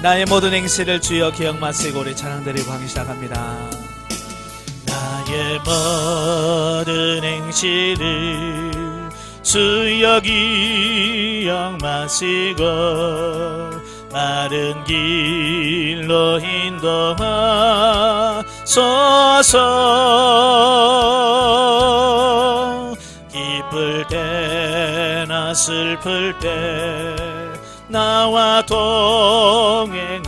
나의 모든 행실을 주여 기억 마시고 우리 찬양 드리고 하기 시작합니다. 나의 모든 행실을 주여 기억 마시고 마른 길로 인도하소서. 기쁠 때나 슬플 때 나와 동행하시며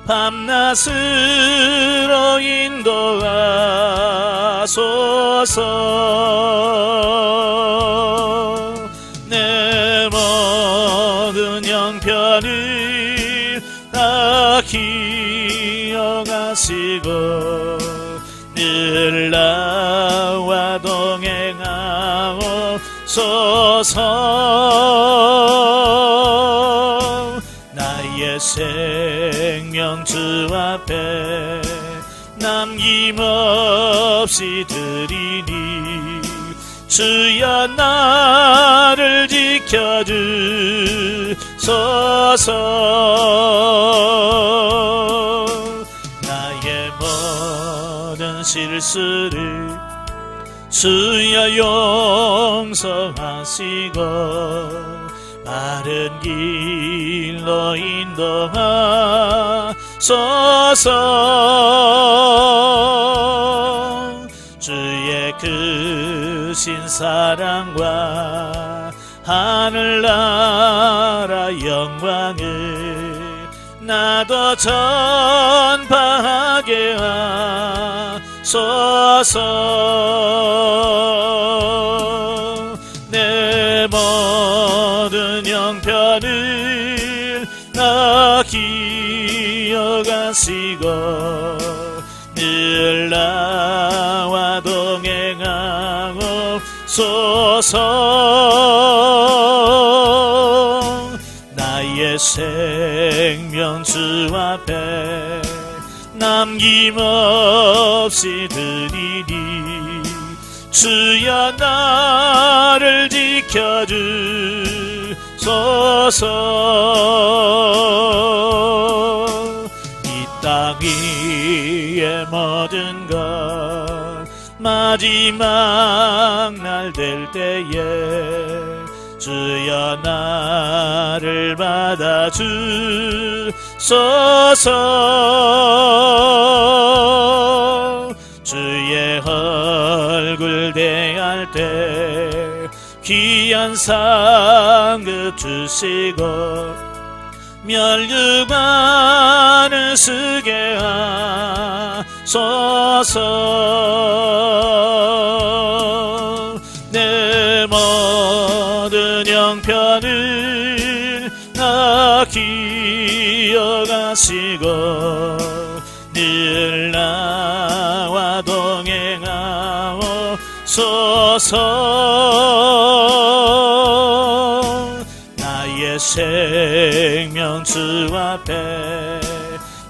밤낮으로 인도하소서. 내 모든 형편을 다 기억하시고 늘 나와 동행하옵소서. 나의 생명 주 앞에 남김없이 드리니 주여 나를 지켜주소서. 나의 모든 실수를 주여 용서하시고 바른 길로 인도하소서. 주의 크신 사랑과 하늘나라 영광을 나도 전파하게 하소서. 내 모든 형편을 나 기억하시고 늘 나와 동행하옵소서. 나의 생명 주 앞에 남김없이 드리니 주여 나를 지켜주소서. 이 땅 위의 모든 것 마지막 날 될 때에 주여 나를 받아주소서. 주의 얼굴 대할 때 귀한 상급 주시고 멸류관을 쓰게 하소서. 내 모든 형편을 나 기억하시고 늘 나와 동행하옵소서. 나의 생명 주 앞에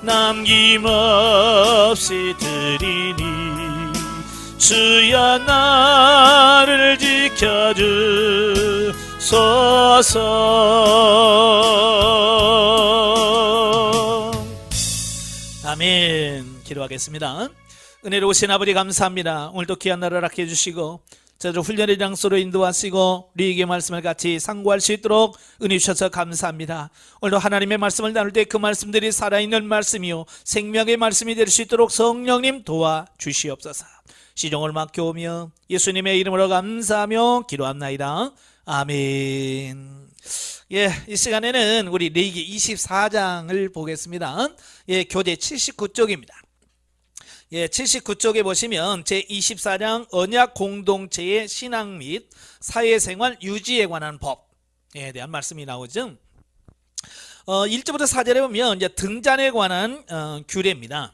남김없이 드리니 주여 나를 지켜주소서. 아멘. 기도하겠습니다. 은혜로우신 아버지 감사합니다. 오늘도 귀한 날을 갖게 해주시고 저를 훈련의 장소로 인도하시고 우리에게 말씀을 같이 상고할 수 있도록 은혜 주셔서 감사합니다. 오늘도 하나님의 말씀을 나눌 때 그 말씀들이 살아있는 말씀이요 생명의 말씀이 될 수 있도록 성령님 도와주시옵소서. 시종을 맡겨오며 예수님의 이름으로 감사하며 기도합나이다. 아멘. 이 시간에는 우리 레위기 24장을 보겠습니다. 교재 79쪽입니다. 79쪽에 보시면 제24장 언약 공동체의 신앙 및 사회생활 유지에 관한 법에 대한 말씀이 나오죠. 1절부터 4절에 보면 이제 등잔에 관한 규례입니다.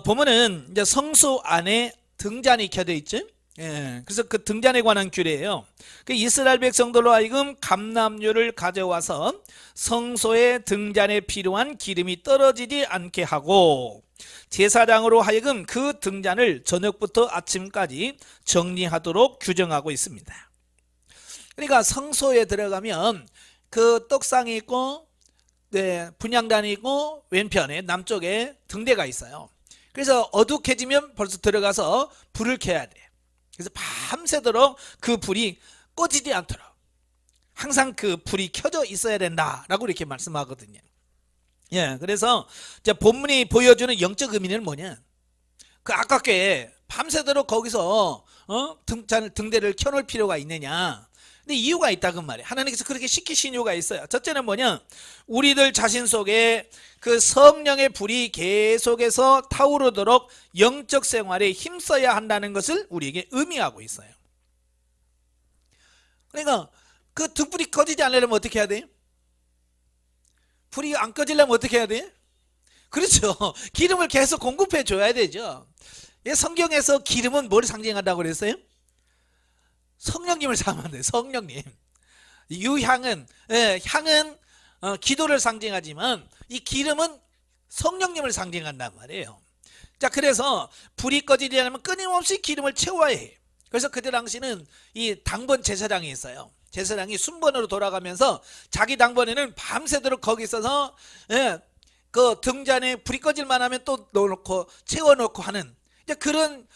보면은 이제 성소 안에 등잔이 켜져 있죠. 그래서 그 등잔에 관한 규례예요. 그 이스라엘 백성들로 하여금 감람류를 가져와서 성소의 등잔에 필요한 기름이 떨어지지 않게 하고 제사장으로 하여금 그 등잔을 저녁부터 아침까지 정리하도록 규정하고 있습니다. 그러니까 성소에 들어가면 그 떡상이 있고 네, 분향단이 있고 왼편에 남쪽에 등대가 있어요. 그래서 어둑해지면 벌써 들어가서 불을 켜야 돼. 그래서 밤새도록 그 불이 꺼지지 않도록 항상 그 불이 켜져 있어야 된다라고 이렇게 말씀하거든요. 예, 그래서 이제 본문이 보여주는 영적 의미는 뭐냐? 그 아깝게 밤새도록 거기서 등대를 켜놓을 필요가 있느냐? 근데 이유가 있다고 말이에요. 하나님께서 그렇게 시키신 이유가 있어요. 첫째는 뭐냐? 우리들 자신 속에 그 성령의 불이 계속해서 타오르도록 영적 생활에 힘써야 한다는 것을 우리에게 의미하고 있어요. 그러니까 그 등불이 꺼지지 않으려면 어떻게 해야 돼? 불이 안 꺼지려면 어떻게 해야 돼? 그렇죠. 기름을 계속 공급해 줘야 되죠. 성경에서 기름은 뭘 상징한다고 그랬어요? 성령님을 상징한대요. 성령님. 유향은 향은 기도를 상징하지만 이 기름은 성령님을 상징한단 말이에요. 자, 그래서 불이 꺼지지 않으면 끊임없이 기름을 채워야 해. 그래서 그때 당시는 이 당번 제사장이 있어요. 제사장이 순번으로 돌아가면서 자기 당번에는 밤새도록 거기 있어서 그 등잔에 불이 꺼질만 하면 또 넣어놓고 채워놓고 하는 이제 그런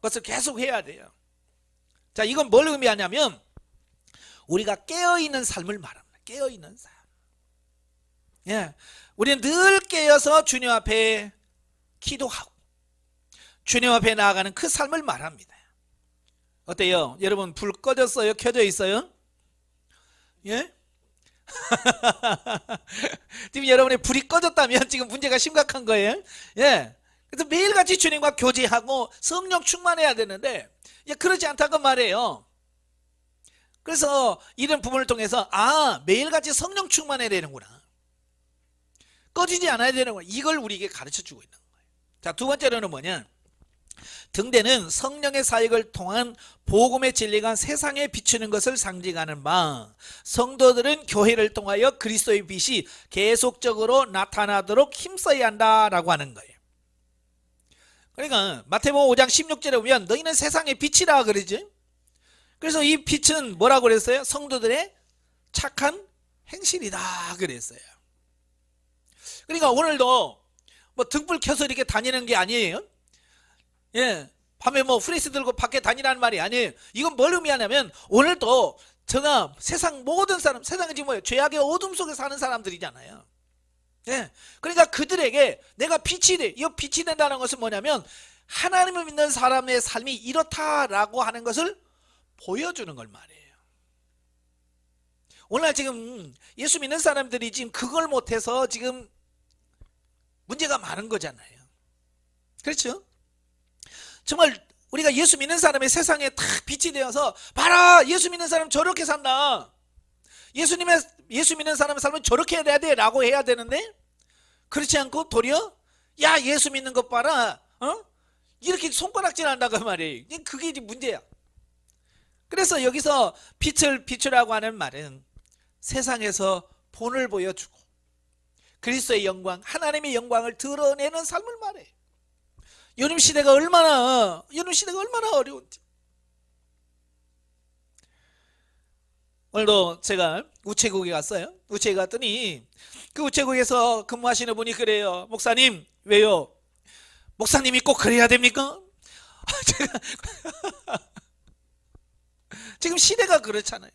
것을 계속 해야 돼요. 자, 이건 뭘 의미하냐면 우리가 깨어있는 삶을 말합니다. 깨어있는 삶. 예, 우리는 늘 깨어서 주님 앞에 기도하고 주님 앞에 나아가는 그 삶을 말합니다. 어때요? 여러분 불 꺼졌어요? 켜져 있어요? 예? 지금 여러분의 불이 꺼졌다면 지금 문제가 심각한 거예요. 예. 그래서 매일같이 주님과 교제하고 성령 충만해야 되는데 그러지 않다고 말해요. 그래서 이런 부분을 통해서 매일같이 성령 충만해야 되는구나. 꺼지지 않아야 되는구나. 이걸 우리에게 가르쳐주고 있는 거예요. 자, 두 번째로는 뭐냐? 등대는 성령의 사역을 통한 복음의 진리가 세상에 비추는 것을 상징하는 바, 성도들은 교회를 통하여 그리스도의 빛이 계속적으로 나타나도록 힘써야 한다라고 하는 거예요. 그러니까 마태복음 5장 16절에 보면 너희는 세상의 빛이라 그러지. 그래서 이 빛은 뭐라고 그랬어요? 성도들의 착한 행실이다 그랬어요. 그러니까 오늘도 뭐 등불 켜서 이렇게 다니는 게 아니에요. 예, 밤에 뭐 프레스 들고 밖에 다니라는 말이 아니에요. 이건 뭘 의미하냐면 오늘도 제가 세상 모든 사람, 세상은 지금 뭐예요? 죄악의 어둠 속에 사는 사람들이잖아요. 예, 그러니까 그들에게 내가 빛이 돼. 이 빛이 된다는 것은 뭐냐면 하나님을 믿는 사람의 삶이 이렇다라고 하는 것을 보여주는 걸 말이에요. 오늘 지금 예수 믿는 사람들이 지금 그걸 못해서 지금 문제가 많은 거잖아요. 그렇죠? 정말 우리가 예수 믿는 사람의 세상에 딱 빛이 되어서 봐라, 예수 믿는 사람 저렇게 산다. 예수 믿는 사람의 삶은 저렇게 해야 돼 라고 해야 되는데 그렇지 않고 도리어 야 예수 믿는 것 봐라 이렇게 손가락질 한다고 말이에요. 그게 이제 문제야. 그래서 여기서 빛을 비추라고 하는 말은 세상에서 본을 보여주고 그리스도의 영광, 하나님의 영광을 드러내는 삶을 말해. 요즘 시대가 얼마나 어려운지. 오늘도 제가 우체국에 갔어요. 우체국에 갔더니 그 우체국에서 근무하시는 분이 그래요. 목사님, 왜요? 목사님이 꼭 그래야 됩니까? 제가 지금 시대가 그렇잖아요.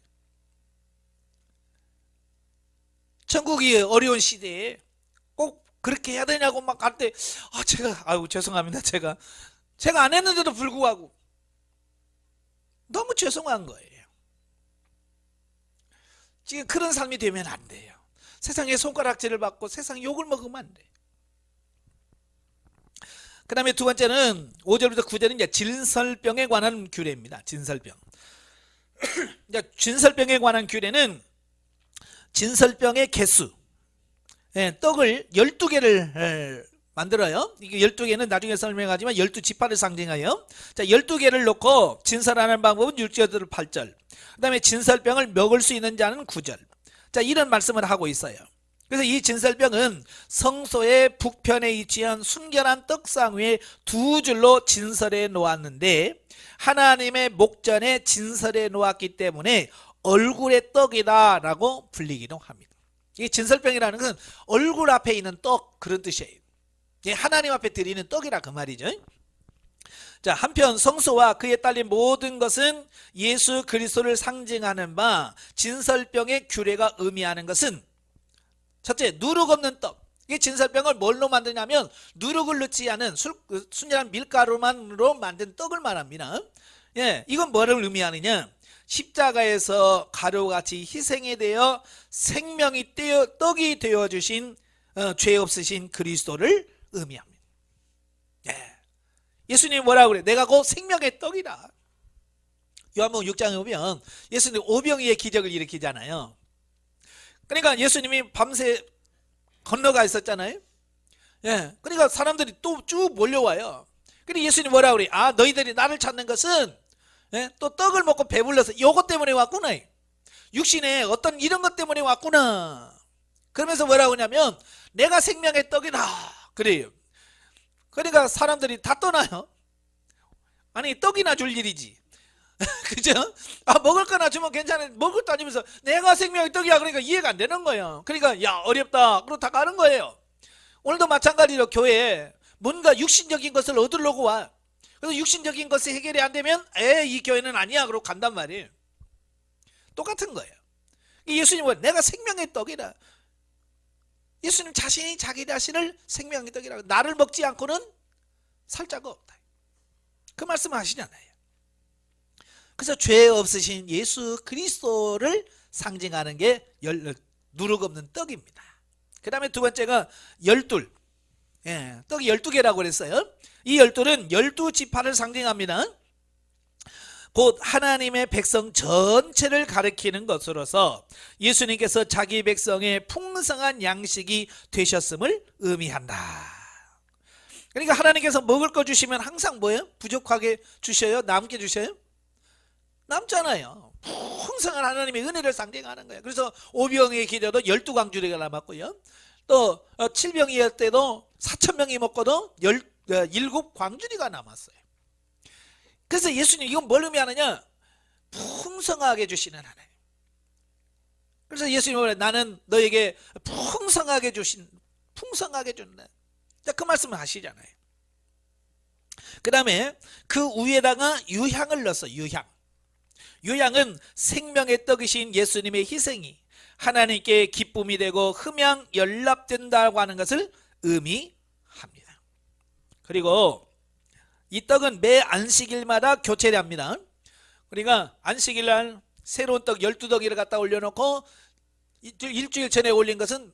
천국이 어려운 시대에 꼭 그렇게 해야 되냐고 막 할 때 제가 죄송합니다. 제가 안 했는데도 불구하고 너무 죄송한 거예요. 지금 그런 삶이 되면 안 돼요. 세상에 손가락질을 받고 세상 욕을 먹으면 안 돼요. 그 다음에 두 번째는 5절부터 9절은 이제 진설병에 관한 규례입니다. 진설병. 진설병에 관한 규례는 진설병의 개수, 떡을 12개를 만들어요. 이게 12개는 나중에 설명하지만 12지파를 상징하여 12개를 놓고 진설하는 방법은 6절 8절, 그 다음에 진설병을 먹을 수 있는 자는 9절. 이런 말씀을 하고 있어요. 그래서 이 진설병은 성소의 북편에 위치한 순결한 떡상 위에 두 줄로 진설해 놓았는데 하나님의 목전에 진설해 놓았기 때문에 얼굴의 떡이다 라고 불리기도 합니다. 이 진설병이라는 것은 얼굴 앞에 있는 떡, 그런 뜻이에요. 하나님 앞에 드리는 떡이라 그 말이죠. 자, 한편 성소와 그에 딸린 모든 것은 예수 그리스도를 상징하는 바 진설병의 규례가 의미하는 것은 첫째, 누룩 없는 떡. 이 진설병을 뭘로 만드냐면 누룩을 넣지 않은 순전한 밀가루만으로 만든 떡을 말합니다. 이건 뭐를 의미하느냐? 십자가에서 가루같이 희생이 되어 생명이 떡이 되어 주신 죄 없으신 그리스도를 의미합니다. 예수님이 뭐라고 그래? 내가 곧 생명의 떡이다. 요한복음 6장에 보면 예수님 오병이의 기적을 일으키잖아요. 그러니까 예수님이 밤새 건너가 있었잖아요. 그러니까 사람들이 또 쭉 몰려와요. 그러니까 예수님이 뭐라고 그래? 아, 너희들이 나를 찾는 것은 또 떡을 먹고 배불러서 요것 때문에 왔구나. 육신에 어떤 이런 것 때문에 왔구나. 그러면서 뭐라고 하냐면 내가 생명의 떡이다. 그래요. 그러니까 사람들이 다 떠나요. 아니, 떡이나 줄 일이지. 그죠? 아, 먹을 거나 주면 괜찮은데 먹을 것도 아니면서 내가 생명의 떡이야. 그러니까 이해가 안 되는 거예요. 그러니까 야, 어렵다. 그러고 다 가는 거예요. 오늘도 마찬가지로 교회에 뭔가 육신적인 것을 얻으려고 와. 그래서 육신적인 것이 해결이 안 되면 이 교회는 아니야. 그러고 간단 말이에요. 똑같은 거예요. 예수님은 내가 생명의 떡이라. 예수님 자신이 자기 자신을 생명의 떡이라고, 나를 먹지 않고는 살 자가 없다. 그 말씀을 하시잖아요. 그래서 죄 없으신 예수 그리스도를 상징하는 게 누룩 없는 떡입니다. 그 다음에 두 번째가 열둘. 떡이 12개라고 그랬어요. 이 열둘은 12지파를 상징합니다. 곧 하나님의 백성 전체를 가리키는 것으로서 예수님께서 자기 백성의 풍성한 양식이 되셨음을 의미한다. 그러니까 하나님께서 먹을 거 주시면 항상 뭐예요? 부족하게 주셔요? 남게 주셔요? 남잖아요. 풍성한 하나님의 은혜를 상징하는 거예요. 그래서 오병이의 기도도 12광주리가 남았고요. 또 7병이었을 때도 4,000명이 먹고도 7광주리가 남았어요. 그래서 예수님 이건 뭘 의미하느냐? 풍성하게 주시는 하나님. 그래서 예수님이 말해, 나는 너에게 풍성하게 주는. 그 말씀을 하시잖아요. 그 다음에 그 위에다가 유향을 넣었어. 유향은 생명의 떡이신 예수님의 희생이 하나님께 기쁨이 되고 흠양 연락된다고 하는 것을 의미합니다. 그리고 이 떡은 매 안식일마다 교체합니다. 그러니까 안식일날 새로운 떡 12덩이를 갖다 올려놓고 일주일 전에 올린 것은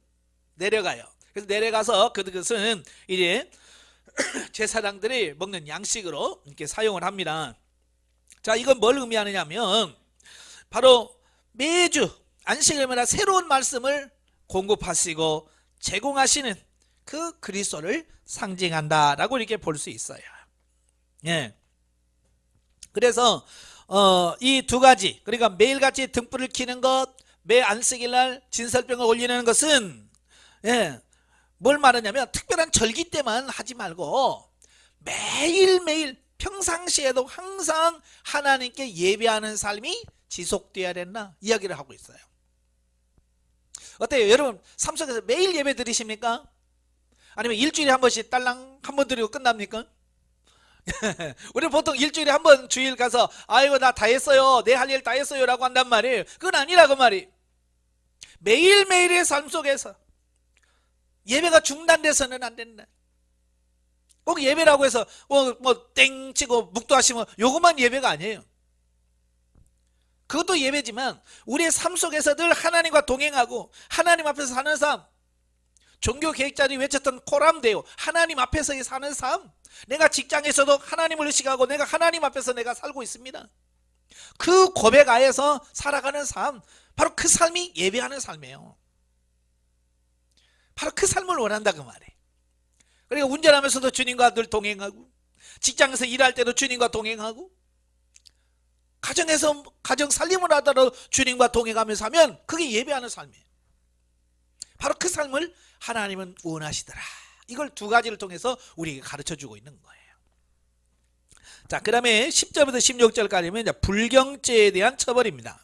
내려가요. 그래서 내려가서 그것은 이제 제사장들이 먹는 양식으로 이렇게 사용을 합니다. 자, 이건 뭘 의미하느냐면 바로 매주 안식일마다 새로운 말씀을 공급하시고 제공하시는 그 그리스도를 상징한다라고 이렇게 볼 수 있어요. 그래서 이 두 가지, 그러니까 매일같이 등불을 켜는 것, 매 안식일날 진설병을 올리는 것은 뭘 말하냐면 특별한 절기 때만 하지 말고 매일매일 평상시에도 항상 하나님께 예배하는 삶이 지속돼야 된다 이야기를 하고 있어요. 어때요? 여러분 삶 속에서 매일 예배 드리십니까? 아니면 일주일에 한 번씩 딸랑 한 번 드리고 끝납니까? 우리 보통 일주일에 한 번 주일 가서 아이고 나 다 했어요, 내 할 일 다 했어요 라고 한단 말이에요. 그건 아니라고 말이에요. 매일매일의 삶 속에서 예배가 중단돼서는 안 된다. 꼭 예배라고 해서 땡 치고 묵도하시면 요것만 예배가 아니에요. 그것도 예배지만 우리의 삶 속에서 늘 하나님과 동행하고 하나님 앞에서 사는 삶, 종교 계획자들이 외쳤던 코람데오, 하나님 앞에서 사는 삶. 내가 직장에서도 하나님을 의식하고 내가 하나님 앞에서 내가 살고 있습니다. 그 고백 하에서 살아가는 삶, 바로 그 삶이 예배하는 삶이에요. 바로 그 삶을 원한다 그 말이에요. 그러니까 운전하면서도 주님과 늘 동행하고, 직장에서 일할 때도 주님과 동행하고, 가정에서 가정 살림을 하더라도 주님과 동행하면서 하면 그게 예배하는 삶이에요. 바로 그 삶을 하나님은 원하시더라. 이걸 두 가지를 통해서 우리에게 가르쳐주고 있는 거예요. 자, 그 다음에 10절부터 16절까지는 이제 불경죄에 대한 처벌입니다.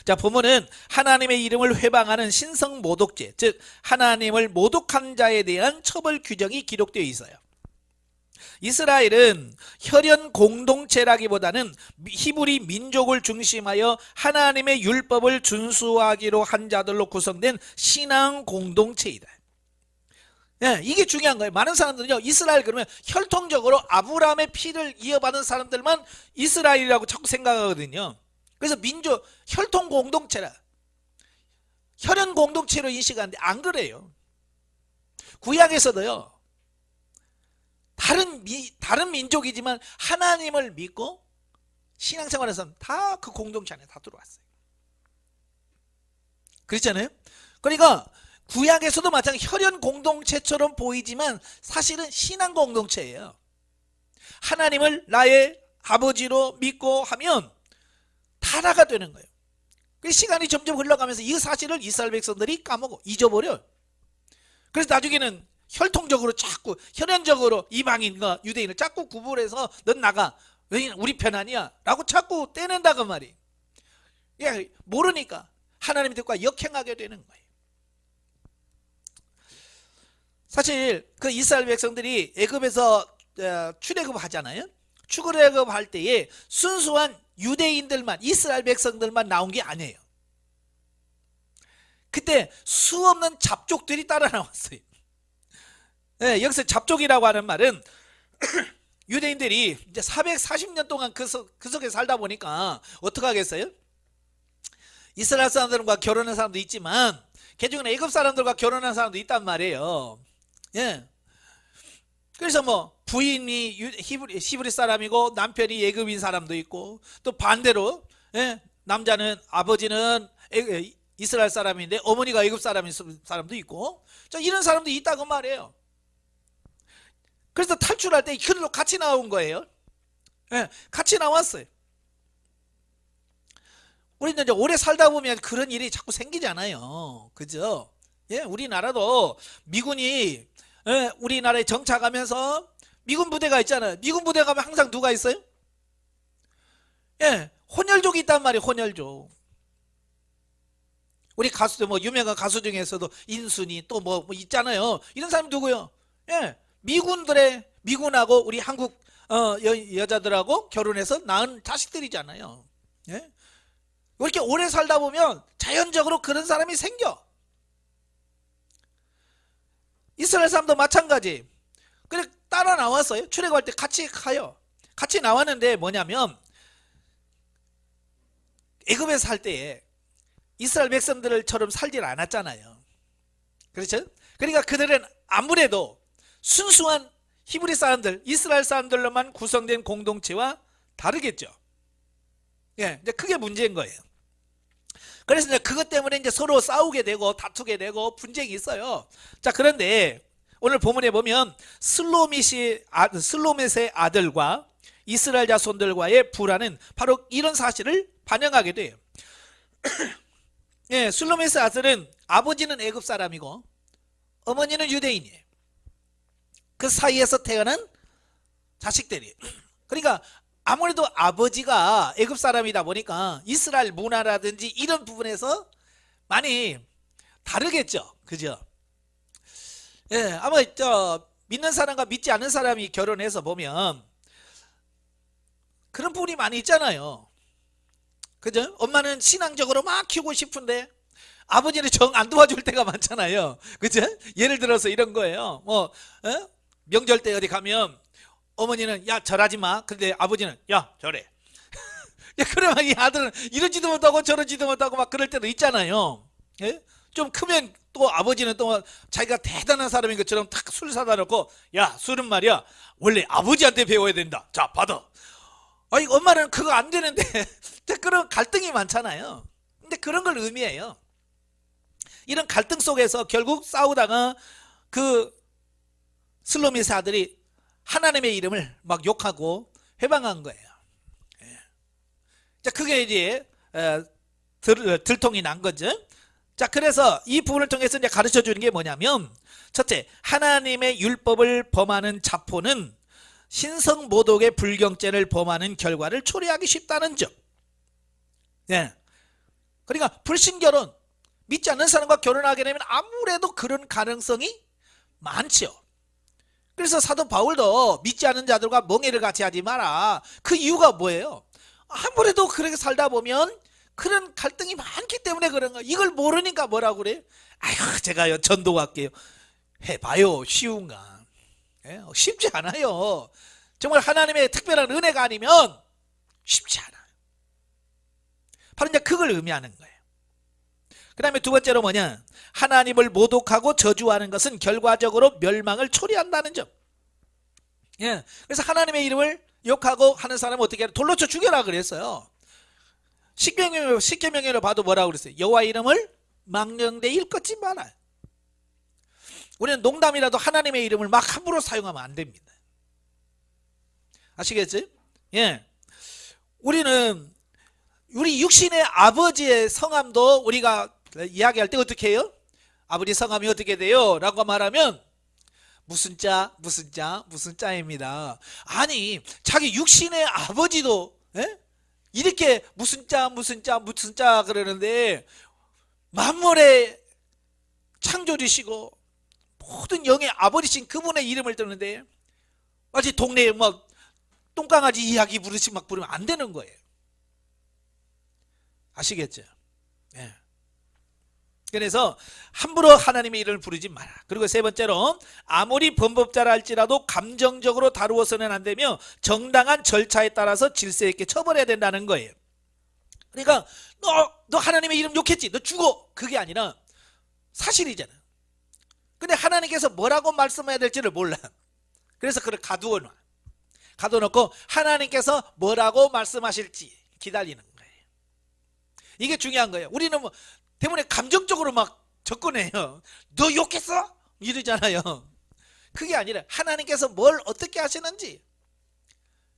자, 보면은 하나님의 이름을 회방하는 신성 모독죄, 즉 하나님을 모독한 자에 대한 처벌 규정이 기록되어 있어요. 이스라엘은 혈연 공동체라기보다는 히브리 민족을 중심하여 하나님의 율법을 준수하기로 한 자들로 구성된 신앙 공동체이다. 예, 이게 중요한 거예요. 많은 사람들은요, 이스라엘 그러면 혈통적으로 아브라함의 피를 이어받은 사람들만 이스라엘이라고 자꾸 생각하거든요. 그래서 민족, 혈통 공동체라, 혈연 공동체로 인식하는데 안 그래요. 구약에서도요, 다른 민족이지만 하나님을 믿고 신앙생활에서는 다 그 공동체 안에 다 들어왔어요. 그렇잖아요? 그러니까 구약에서도 마찬가지 혈연 공동체처럼 보이지만 사실은 신앙 공동체예요. 하나님을 나의 아버지로 믿고 하면 다 나가 되는 거예요. 시간이 점점 흘러가면서 이 사실을 이스라엘 백성들이 까먹어 잊어버려. 그래서 나중에는 혈통적으로 자꾸 혈연적으로 이방인과 유대인을 자꾸 구분해서 넌 나가, 왜냐면 우리 편 아니야 라고 자꾸 떼낸다고 말이에요. 모르니까 하나님의 뜻과 역행하게 되는 거예요. 사실 그 이스라엘 백성들이 애굽에서 출애굽 하잖아요. 출애굽 할 때에 순수한 유대인들만, 이스라엘 백성들만 나온 게 아니에요. 그때 수없는 잡족들이 따라 나왔어요. 네, 여기서 잡족이라고 하는 말은 유대인들이 이제 440년 동안 그 속에 살다 보니까 어떻게 하겠어요? 이스라엘 사람들과 결혼한 사람도 있지만 개중에 애굽 사람들과 결혼한 사람도 있단 말이에요. 예. 그래서 뭐 부인이 히브리 사람이고 남편이 애굽인 사람도 있고, 또 반대로 예, 남자는 아버지는 이스라엘 사람인데 어머니가 애굽 사람인 사람도 있고, 자, 이런 사람도 있다고 말이에요. 그래서 탈출할 때 그들도 같이 나온 거예요. 예, 같이 나왔어요. 우리는 이제 오래 살다 보면 그런 일이 자꾸 생기잖아요. 그죠? 예, 우리나라도 미군이 우리나라에 정착하면서 미군 부대가 있잖아요. 미군 부대 가면 항상 누가 있어요? 예, 혼혈족이 있단 말이에요. 혼혈족. 우리 가수들 뭐 유명한 가수 중에서도 인순이 또 뭐 있잖아요. 이런 사람이 누구요? 예, 미군하고 우리 한국 여자들하고 결혼해서 낳은 자식들이잖아요. 예? 이렇게 오래 살다 보면 자연적으로 그런 사람이 생겨. 이스라엘 사람도 마찬가지. 그래 따라 나왔어요. 출애굽할 때 같이 가요. 같이 나왔는데 뭐냐면 애굽에 살 때에 이스라엘 백성들처럼 살질 않았잖아요. 그렇죠? 그러니까 그들은 아무래도 순수한 히브리 사람들, 이스라엘 사람들로만 구성된 공동체와 다르겠죠. 예, 이제 그게 문제인 거예요. 그래서 이제 그것 때문에 이제 서로 싸우게 되고 다투게 되고 분쟁이 있어요. 자, 그런데 오늘 본문에 보면 슬로밋의 아들과 이스라엘 자손들과의 불화는 바로 이런 사실을 반영하게 돼요. 예, 슬로밋의 아들은 아버지는 애굽 사람이고 어머니는 유대인이에요. 그 사이에서 태어난 자식들이에요. 그러니까 아무래도 아버지가 애굽 사람이다 보니까 이스라엘 문화라든지 이런 부분에서 많이 다르겠죠. 그죠? 예, 아마 믿는 사람과 믿지 않는 사람이 결혼해서 보면 그런 부분이 많이 있잖아요. 그죠? 엄마는 신앙적으로 막 키우고 싶은데 아버지는 정 안 도와줄 때가 많잖아요. 그죠? 예를 들어서 이런 거예요. 뭐 명절 때 어디 가면 어머니는 야 절하지 마. 근데 아버지는 야 절해. 야, 그러면 이 아들은 이러지도 못하고 저러지도 못하고 막 그럴 때도 있잖아요. 예? 좀 크면 또 아버지는 또 자기가 대단한 사람인 것처럼 탁 술 사다 놓고 야 술은 말이야 원래 아버지한테 배워야 된다. 자 받아. 아니 엄마는 그거 안 되는데 그런 갈등이 많잖아요. 근데 그런 걸 의미해요. 이런 갈등 속에서 결국 싸우다가 그 슬로밋의 아들이 하나님의 이름을 막 욕하고 회방한 거예요. 자, 그게 이제 들통이 난 거죠. 자, 그래서 이 부분을 통해서 이제 가르쳐 주는 게 뭐냐면, 첫째, 하나님의 율법을 범하는 자포는 신성 모독의 불경죄를 범하는 결과를 초래하기 쉽다는 점. 예. 그러니까 불신결혼, 믿지 않는 사람과 결혼하게 되면 아무래도 그런 가능성이 많죠. 그래서 사도 바울도 믿지 않는 자들과 멍해를 같이 하지 마라. 그 이유가 뭐예요? 아무래도 그렇게 살다 보면 그런 갈등이 많기 때문에 그런 거야. 이걸 모르니까 뭐라고 그래? 아휴, 제가요 전도 갈게요. 해봐요. 쉬운가? 예? 쉽지 않아요. 정말 하나님의 특별한 은혜가 아니면 쉽지 않아요. 바로 이제 그걸 의미하는 거예요. 그 다음에 두 번째로 뭐냐? 하나님을 모독하고 저주하는 것은 결과적으로 멸망을 초래한다는 점. 예. 그래서 하나님의 이름을 욕하고 하는 사람은 어떻게 해야 돼? 돌로 쳐 죽여라 그랬어요. 십계명으로 봐도 뭐라고 그랬어요? 여호와 이름을 망령되이 일컫지 마라. 우리는 농담이라도 하나님의 이름을 막 함부로 사용하면 안 됩니다. 아시겠죠? 예. 우리는 우리 육신의 아버지의 성함도 우리가 이야기할 때 어떻게 해요? 아버지 성함이 어떻게 돼요? 라고 말하면 무슨 자, 무슨 자, 무슨 자입니다. 아니, 자기 육신의 아버지도 이렇게 무슨 자, 무슨 자, 무슨 자 그러는데 만물의 창조주시고 모든 영의 아버지신 그분의 이름을 듣는데 마치 동네에 막 똥강아지 이야기 부르시 막 부르면 안 되는 거예요. 아시겠죠? 예. 그래서 함부로 하나님의 이름을 부르지 마라. 그리고 세 번째로 아무리 범법자라 할지라도 감정적으로 다루어서는 안 되며 정당한 절차에 따라서 질서 있게 처벌해야 된다는 거예요. 그러니까 너 하나님의 이름 욕했지? 너 죽어. 그게 아니라 사실이잖아. 근데 하나님께서 뭐라고 말씀해야 될지를 몰라. 그래서 그걸 가두어놔. 가둬놓고 하나님께서 뭐라고 말씀하실지 기다리는 거예요. 이게 중요한 거예요. 우리는 뭐 때문에 감정적으로 막 접근해요. 너 욕했어? 이러잖아요. 그게 아니라 하나님께서 뭘 어떻게 하시는지.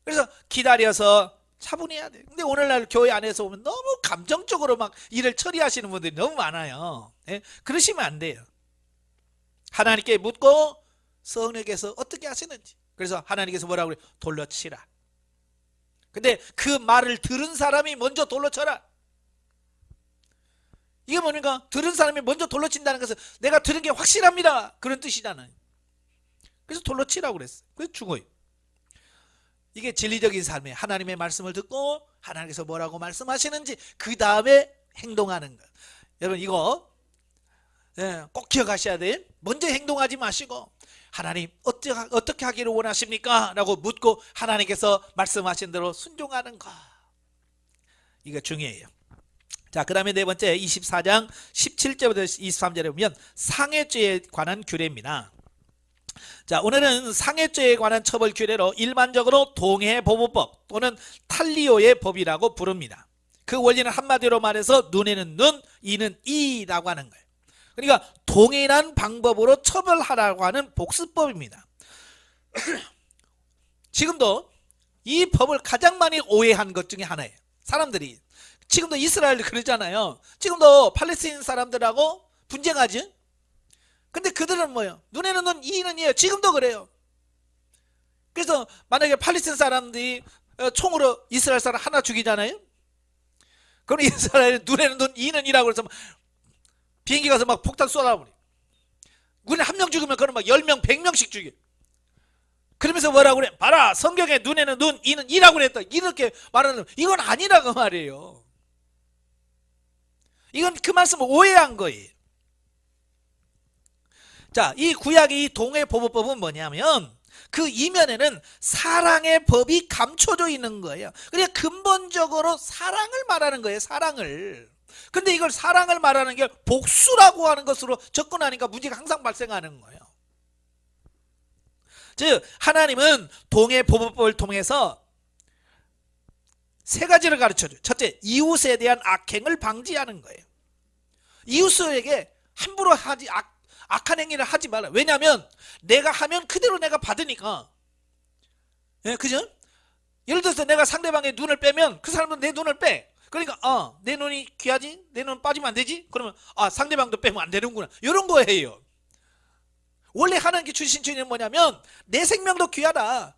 그래서 기다려서 차분히 해야 돼요. 근데 오늘날 교회 안에서 보면 너무 감정적으로 막 일을 처리하시는 분들이 너무 많아요. 예? 그러시면 안 돼요. 하나님께 묻고 성령께서 어떻게 하시는지. 그래서 하나님께서 뭐라고 그래요? 돌로 치라. 근데 그 말을 들은 사람이 먼저 돌로 쳐라. 이게 뭡니까? 들은 사람이 먼저 돌로 친다는 것은 내가 들은 게 확실합니다. 그런 뜻이잖아요. 그래서 돌로 치라고 그랬어요. 그래서 죽어요. 이게 진리적인 삶이에요. 하나님의 말씀을 듣고 하나님께서 뭐라고 말씀하시는지 그 다음에 행동하는 것. 여러분 이거 꼭 기억하셔야 돼요. 먼저 행동하지 마시고 하나님 어떻게 하기를 원하십니까? 라고 묻고 하나님께서 말씀하신 대로 순종하는 것. 이거 중요해요. 자, 그 다음에 네 번째 24장 17절부터 23절에 보면 상해죄에 관한 규례입니다. 자, 오늘은 상해죄에 관한 처벌 규례로 일반적으로 동해보호법 또는 탈리오의 법이라고 부릅니다. 그 원리는 한마디로 말해서 눈에는 눈, 이는 이라고 하는 거예요. 그러니까 동일한 방법으로 처벌하라고 하는 복수법입니다. 지금도 이 법을 가장 많이 오해한 것 중에 하나예요. 사람들이 지금도 이스라엘 그러잖아요. 지금도 팔레스타인 사람들하고 분쟁하지. 근데 그들은 뭐예요? 눈에는 눈, 이는 이예요. 지금도 그래요. 그래서 만약에 팔레스타인 사람들이 총으로 이스라엘 사람 하나 죽이잖아요. 그럼 이스라엘 눈에는 눈, 이는 이라고 해서 비행기 가서 막 폭탄 쏘아버려. 눈에 한 명 죽으면 그럼 막 10명, 100명씩 죽여. 그러면서 뭐라고 그래? 봐라, 성경에 눈에는 눈, 이는 이라고 그랬다. 이렇게 말하는, 이건 아니라고 말이에요. 이건 그 말씀을 오해한 거예요. 자, 이 구약의 이 동해보호법은 뭐냐면 그 이면에는 사랑의 법이 감춰져 있는 거예요. 그러니까 근본적으로 사랑을 말하는 거예요. 사랑을. 근데 이걸 사랑을 말하는 게 복수라고 하는 것으로 접근하니까 문제가 항상 발생하는 거예요. 즉 하나님은 동해보호법을 통해서 세 가지를 가르쳐줘요. 첫째, 이웃에 대한 악행을 방지하는 거예요. 이웃에게 함부로 하지 악한 행위를 하지 말라. 왜냐하면 내가 하면 그대로 내가 받으니까. 예, 그죠? 예를 들어서 내가 상대방의 눈을 빼면 그 사람도 내 눈을 빼. 그러니까 내 눈이 귀하지? 내 눈 빠지면 안 되지? 그러면 상대방도 빼면 안 되는구나. 이런 거예요. 원래 하나님께 주신 주의는 뭐냐면 내 생명도 귀하다.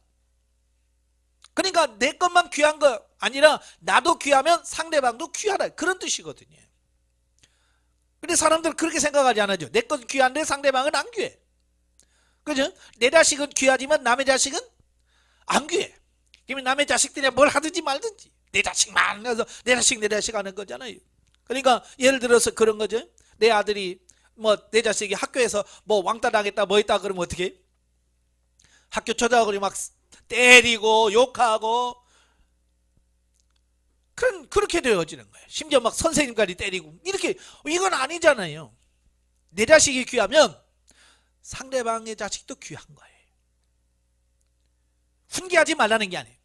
그러니까 내 것만 귀한 거 아니라 나도 귀하면 상대방도 귀하다. 그런 뜻이거든요. 근데 사람들은 그렇게 생각하지 않아죠. 내 건 귀한데 상대방은 안 귀해. 그죠? 내 자식은 귀하지만 남의 자식은 안 귀해. 그러면 남의 자식들이 뭘 하든지 말든지 내 자식만 해서 내 자식 하는 거잖아요. 그러니까 예를 들어서 그런 거죠. 내 아들이 뭐 내 자식이 학교에서 뭐 왕따 당했다 뭐 했다 그러면 어떻게 해? 학교 초등학교 막 때리고 욕하고 그렇게 되어지는 거예요. 심지어 막 선생님까지 때리고 이렇게. 이건 아니잖아요. 내 자식이 귀하면 상대방의 자식도 귀한 거예요. 훈계하지 말라는 게 아니에요.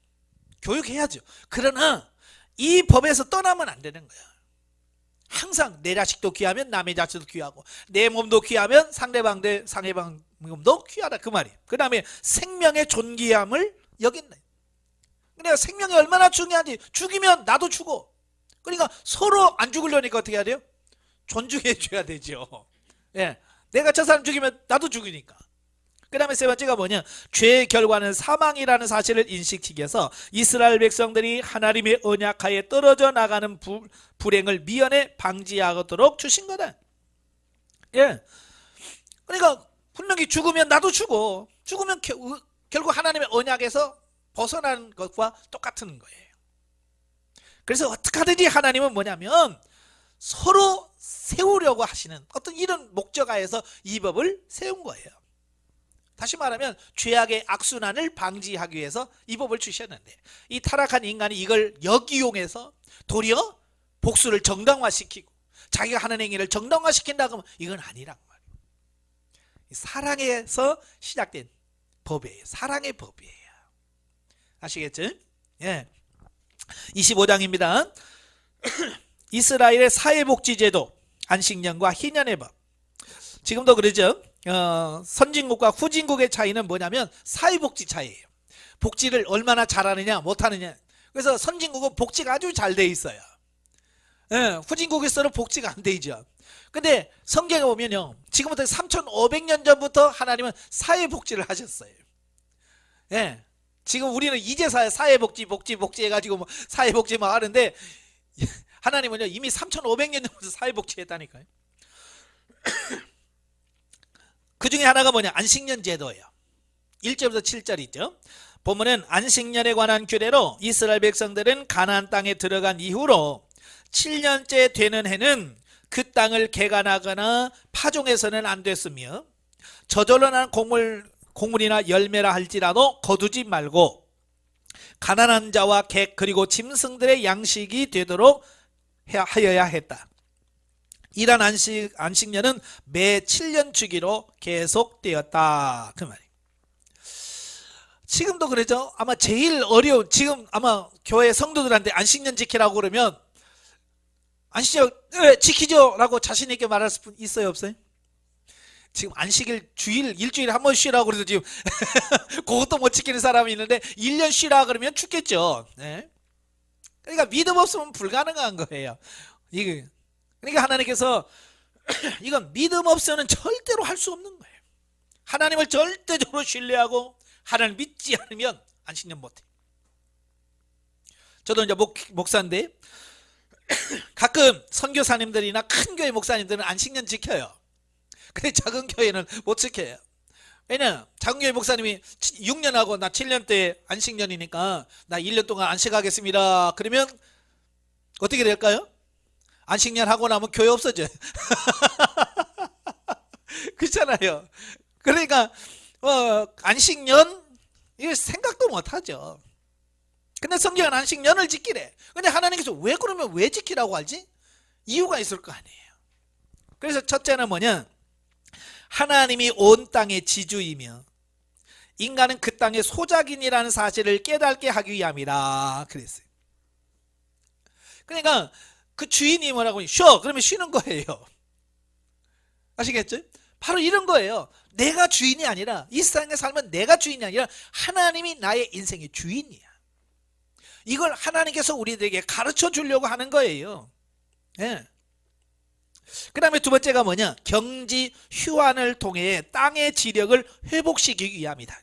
교육해야죠. 그러나 이 법에서 떠나면 안 되는 거야. 항상 내 자식도 귀하면 남의 자식도 귀하고 내 몸도 귀하면 상대방 몸도 귀하다 그 말이에요. 그 다음에 생명의 존귀함을 여긴다. 그러니까 생명이 얼마나 중요한지. 죽이면 나도 죽어. 그러니까 서로 안 죽으려니까 어떻게 해야 돼요? 존중해 줘야 되죠. 예, 내가 저 사람 죽이면 나도 죽으니까. 그 다음에 세 번째가 뭐냐, 죄의 결과는 사망이라는 사실을 인식시키 위해서 이스라엘 백성들이 하나님의 언약하에 떨어져 나가는 불행을 미연에 방지하도록 주신 거다. 예, 그러니까 분명히 죽으면 나도 죽어. 죽으면 결국 하나님의 언약에서 벗어나는 것과 똑같은 거예요. 그래서 어떻게 하든지 하나님은 뭐냐면 서로 세우려고 하시는 어떤 이런 목적하에서 이 법을 세운 거예요. 다시 말하면 죄악의 악순환을 방지하기 위해서 이 법을 주셨는데, 이 타락한 인간이 이걸 역이용해서 도리어 복수를 정당화시키고 자기가 하는 행위를 정당화시킨다 그러면 이건 아니란 말이에요. 사랑에서 시작된 법이에요. 사랑의 법이에요. 아시겠죠? 예. 25장입니다. 이스라엘의 사회복지제도, 안식년과 희년의 법. 지금도 그러죠. 선진국과 후진국의 차이는 뭐냐면 사회복지 차이예요. 복지를 얼마나 잘하느냐 못하느냐. 그래서 선진국은 복지가 아주 잘 돼 있어요. 예, 후진국에서는 복지가 안 돼 있죠. 근데 성경에 보면요, 지금부터 3500년 전부터 하나님은 사회복지를 하셨어요. 예, 지금 우리는 이제서야 사회복지 해가지고 뭐 사회복지 막 하는데, 하나님은요 이미 3500년 전부터 사회복지 했다니까요. 그 중에 하나가 뭐냐, 안식년 제도예요. 1절부터 7절 있죠. 보면은 안식년에 관한 규례로 이스라엘 백성들은 가나안 땅에 들어간 이후로 7년째 되는 해는 그 땅을 개간하거나 파종해서는 안 됐으며, 저절로 난 곡물이나 열매라 할지라도 거두지 말고 가난한 자와 객 그리고 짐승들의 양식이 되도록 하여야 했다. 이란 안식년은 매 7년 주기로 계속되었다 그 말이에요. 지금도 그러죠. 아마 제일 어려운, 지금 아마 교회 성도들한테 안식년 지키라고 그러면 안식년 지키죠 라고 자신 있게 말할 수 있어요 없어요? 지금 안식일 일주일에 한 번 쉬라고 그래도 지금 그것도 못 지키는 사람이 있는데 1년 쉬라 그러면 죽겠죠. 네? 그러니까 믿음 없으면 불가능한 거예요. 그러니까 하나님께서 이건 믿음 없으면 절대로 할 수 없는 거예요. 하나님을 절대적으로 신뢰하고 하나님을 믿지 않으면 안식년 못해. 저도 이제 목사인데 가끔 선교사님들이나 큰 교회 목사님들은 안식년 지켜요. 근데 작은 교회는 못 지켜요. 왜냐, 작은 교회 목사님이 6년 하고 나 7년 때 안식년이니까 나 1년 동안 안식하겠습니다. 그러면 어떻게 될까요? 안식년 하고 나면 교회 없어져요. 그렇잖아요. 그러니까 안식년 이거 생각도 못하죠. 근데 성경은 안식년을 지키래. 근데 하나님께서 왜 그러면 왜 지키라고 하지? 이유가 있을 거 아니에요. 그래서 첫째는 뭐냐, 하나님이 온 땅의 지주이며 인간은 그 땅의 소작인이라는 사실을 깨닫게 하기 위함이라 그랬어요. 그러니까 그 주인이 뭐라고 쉬어 그러면 쉬는 거예요. 아시겠죠? 바로 이런 거예요. 내가 주인이 아니라, 이 세상에 살면 내가 주인이 아니라 하나님이 나의 인생의 주인이야. 이걸 하나님께서 우리들에게 가르쳐 주려고 하는 거예요. 예. 그 다음에 두 번째가 뭐냐, 경지 휴안을 통해 땅의 지력을 회복시키기 위함이다.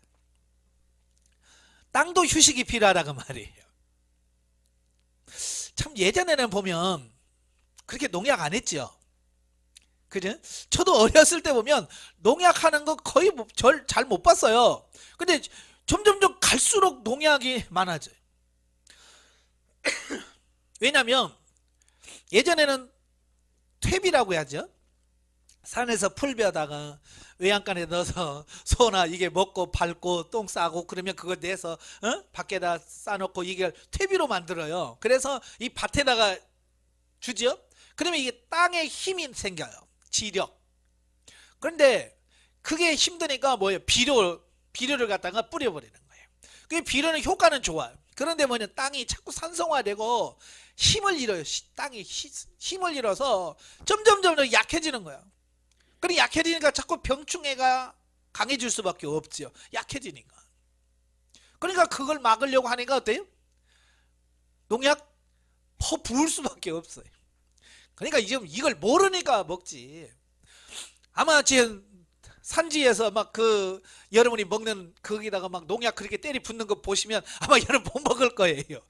땅도 휴식이 필요하다고 말이에요. 참 예전에는 보면 그렇게 농약 안 했죠. 그죠? 저도 어렸을 때 보면 농약하는 거 거의 잘 못 봤어요. 근데 점점점 갈수록 농약이 많아져요. 왜냐면 예전에는 퇴비라고 해야죠. 산에서 풀 베다가 외양간에 넣어서 소나 이게 먹고 밟고 똥 싸고 그러면 그거 내서 밖에다 싸놓고 이게 퇴비로 만들어요. 그래서 이 밭에다가 주죠. 그러면 이게 땅에 힘이 생겨요. 지력. 그런데 그게 힘드니까 뭐예요? 비료를 갖다가 뿌려버리는 거예요. 그 비료는 효과는 좋아요. 그런데 뭐냐, 땅이 자꾸 산성화되고 힘을 잃어요. 땅이 힘을 잃어서 점점 약해지는 거야. 그리고 약해지니까 자꾸 병충해가 강해질 수밖에 없죠. 약해지니까. 그러니까 그걸 막으려고 하니까 어때요? 농약 부을 수밖에 없어요. 그러니까 지금 이걸 모르니까 먹지. 아마 지금 산지에서 막 그 여러분이 먹는 거기다가 막 농약 그렇게 때리 붓는 거 보시면 아마 여러분 못 먹을 거예요.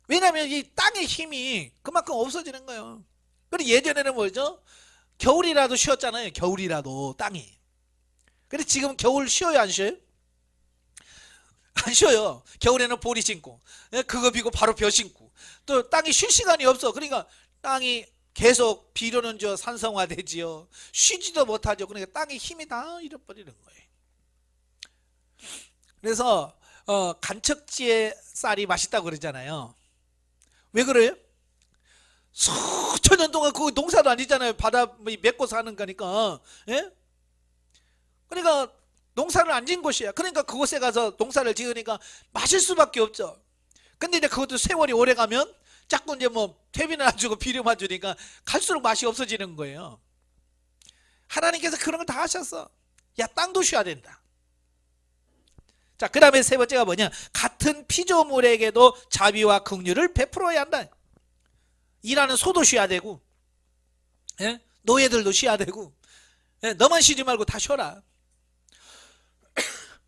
왜냐하면 이 땅의 힘이 그만큼 없어지는 거예요. 그리고 예전에는 뭐죠? 겨울이라도 쉬었잖아요. 겨울이라도 땅이. 근데 지금 겨울 쉬어요, 안 쉬어요? 안 쉬어요. 겨울에는 보리 신고, 그거 비고 바로 벼 신고, 또 땅이 쉴 시간이 없어. 그러니까 땅이 계속 비료는 산성화되지요. 쉬지도 못하죠. 그러니까 땅의 힘이 다 잃어버리는 거예요. 그래서 간척지의 쌀이 맛있다고 그러잖아요. 왜 그래요? 수천 년 동안 그 농사도 아니잖아요. 바다 맺고 사는 거니까. 예? 그러니까 농사를 안 지은 곳이야. 그러니까 그곳에 가서 농사를 지으니까 마실 수밖에 없죠. 근데 이제 그것도 세월이 오래 가면 자꾸 이제 뭐 퇴비는 안 주고 비료만 주니까 갈수록 맛이 없어지는 거예요. 하나님께서 그런 걸 다 하셨어. 야, 땅도 쉬어야 된다. 자, 그 다음에 세 번째가 뭐냐? 같은 피조물에게도 자비와 긍휼을 베풀어야 한다. 일하는 소도 쉬어야 되고, 예? 노예들도 쉬어야 되고, 예? 너만 쉬지 말고 다 쉬어라.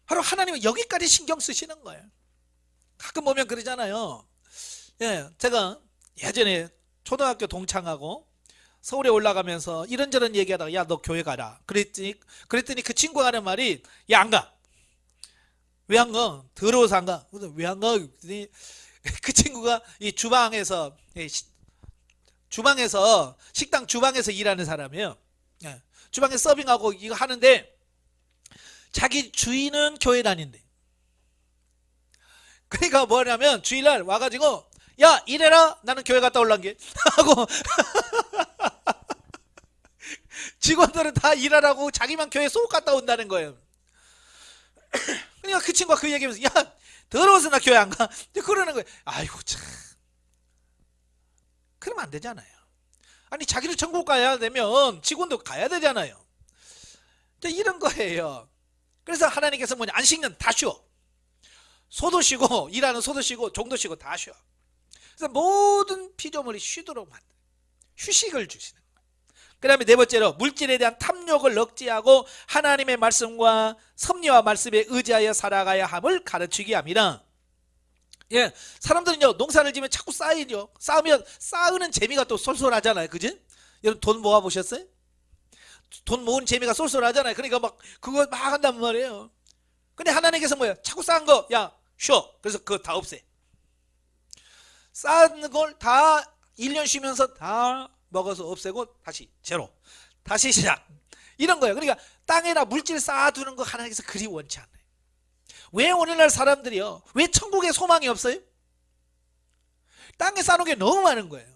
바로 하나님은 여기까지 신경 쓰시는 거예요. 가끔 보면 그러잖아요. 예, 제가 예전에 초등학교 동창하고 서울에 올라가면서 이런저런 얘기하다가 야, 너 교회 가라. 그랬더니 그 친구가 하는 말이 야, 안 가. 왜 안 가? 더러워서 안 가. 왜 안 가? 그 친구가 이 주방에서 식당 주방에서 일하는 사람이에요. 예, 주방에서 서빙하고 이거 하는데 자기 주인은 교회 다닌대. 그러니까 뭐냐면 주일날 와가지고 야, 이래라, 나는 교회 갔다 올란 게 하고 직원들은 다 일하라고 자기만 교회 쏙 갔다 온다는 거예요. 그러니까 그 친구가 그 얘기하면서 야, 더러워서 나 교회 안 가. 그러는 거예요. 아이고 참, 그러면 안 되잖아요. 아니, 자기를 천국 가야 되면 직원도 가야 되잖아요. 이런 거예요. 그래서 하나님께서 뭐냐, 안 씻는 다 쉬어. 소도 쉬고, 일하는 소도 쉬고, 종도 쉬고 다 쉬어. 그래서 모든 피조물이 쉬도록 만든, 휴식을 주시는 거예요. 그 다음에 네 번째로 물질에 대한 탐욕을 억제하고 하나님의 말씀과 섭리와 말씀에 의지하여 살아가야 함을 가르치게 합니다. 예, 사람들은요, 농사를 지면 자꾸 쌓이죠. 쌓으면 쌓으는 재미가 또 쏠쏠하잖아요. 그지? 여러분 돈 모아 보셨어요? 돈 모으는 재미가 쏠쏠하잖아요. 그러니까 막 그거 막 한단 말이에요. 근데 하나님께서 뭐야? 자꾸 쌓은 거, 야, 쉬어. 그래서 그거 다 없애. 쌓은 걸 다 1년 쉬면서 다 먹어서 없애고 다시 제로. 다시 시작. 이런 거예요. 그러니까 땅에다 물질 쌓아두는 거 하나님께서 그리 원치 않아요. 왜 오늘날 사람들이요, 왜 천국에 소망이 없어요? 땅에 쌓아놓은 게 너무 많은 거예요.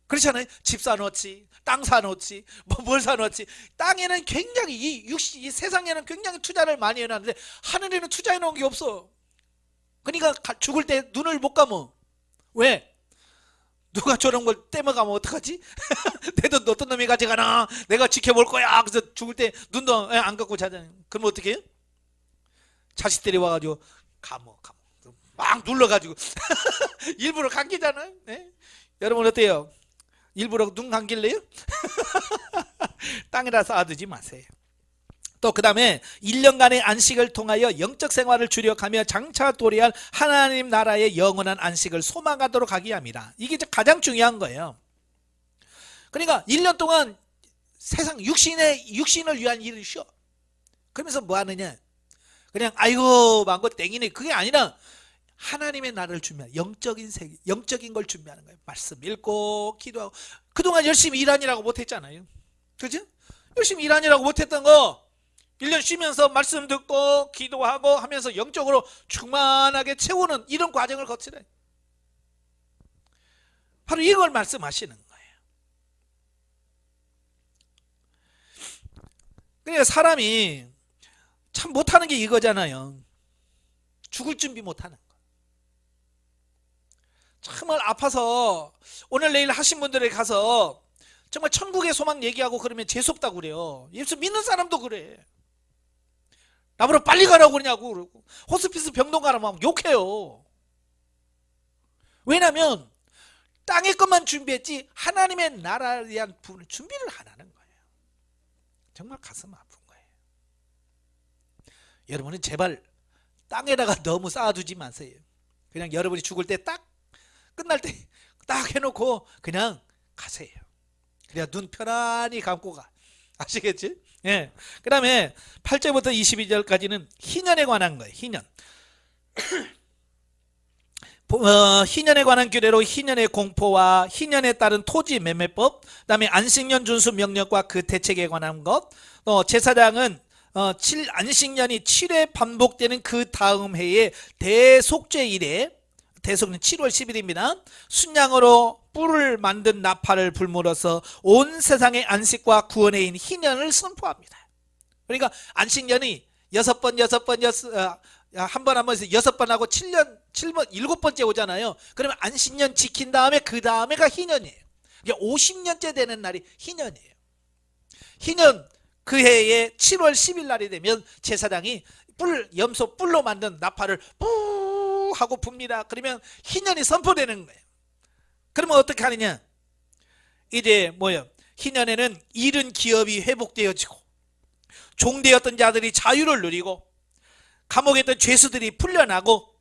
그렇잖아요. 집 사놓지, 땅 사놓지, 뭘 사놓지. 땅에는 굉장히 이 세상에는 굉장히 투자를 많이 해놨는데 하늘에는 투자해 놓은 게 없어. 그러니까 죽을 때 눈을 못 감어. 왜? 누가 저런 걸 떼먹으면 어떡하지? 내 돈 어떤 놈이 가져가나? 내가 지켜볼 거야. 그래서 죽을 때 눈도 안 감고 자잖아요. 그럼 어떻게 해요? 자식들이 와가지고 감어. 막 눌러가지고 일부러 감기잖아요. 네? 여러분 어때요? 일부러 눈 감길래요? 땅에다 쌓아두지 마세요. 또 그 다음에 1년간의 안식을 통하여 영적 생활을 주력하며 장차 도래할 하나님 나라의 영원한 안식을 소망하도록 하기 합니다. 이게 이제 가장 중요한 거예요. 그러니까 1년 동안 세상 육신을 위한 일을 쉬어. 그러면서 뭐 하느냐? 그냥 아이고 망고 땡이네. 그게 아니라 하나님의 나라를 준비하는 영적인 세계, 영적인 걸 준비하는 거예요. 말씀 읽고 기도하고. 그동안 열심히 일하느라고 못했잖아요. 그죠? 열심히 일하느라고 못했던 거 1년 쉬면서 말씀 듣고 기도하고 하면서 영적으로 충만하게 채우는 이런 과정을 거치래. 바로 이걸 말씀하시는 거예요. 그러니까 사람이 참 못하는 게 이거잖아요. 죽을 준비 못하는 거. 정말 아파서 오늘 내일 하신 분들에 가서 정말 천국의 소망 얘기하고 그러면 재수없다고 그래요. 예수 믿는 사람도 그래. 나보러 빨리 가라고 그러냐고 그러고 호스피스 병동 가라고 하면 욕해요. 왜냐하면 땅의 것만 준비했지 하나님의 나라에 대한 부분을 준비를 안 하는 거예요. 정말 가슴 아픈 거예요. 여러분은 제발 땅에다가 너무 쌓아두지 마세요. 그냥 여러분이 죽을 때 딱 끝날 때 딱 해놓고 그냥 가세요. 그래야 눈 편안히 감고 가. 아시겠지? 예. 그 다음에 8절부터 22절까지는 희년에 관한 거예요. 희년. 희년에 관한 규례로 희년의 공포와 희년에 따른 토지 매매법, 그 다음에 안식년 준수 명령과 그 대책에 관한 것, 제사장은 안식년이 7회 반복되는 그 다음 해에 대속죄일에, 대속은 7월 10일입니다. 순양으로 뿔을 만든 나팔을 불물어서 온 세상의 안식과 구원의 인 희년을 선포합니다. 그러니까 안식년이 한 번 해서 6번 하고 7번 7번째 오잖아요. 그러면 안식년 지킨 다음에 그 다음에가 희년이에요. 이게 50년째 되는 날이 희년이에요. 희년 그 해에 7월 10일 날이 되면 제사장이 염소 뿔로 만든 나팔을 뿌 하고 붑니다. 그러면 희년이 선포되는 거예요. 그러면 어떻게 하느냐? 이제 희년에는 잃은 기업이 회복되어지고 종되었던 자들이 자유를 누리고 감옥에 있던 죄수들이 풀려나고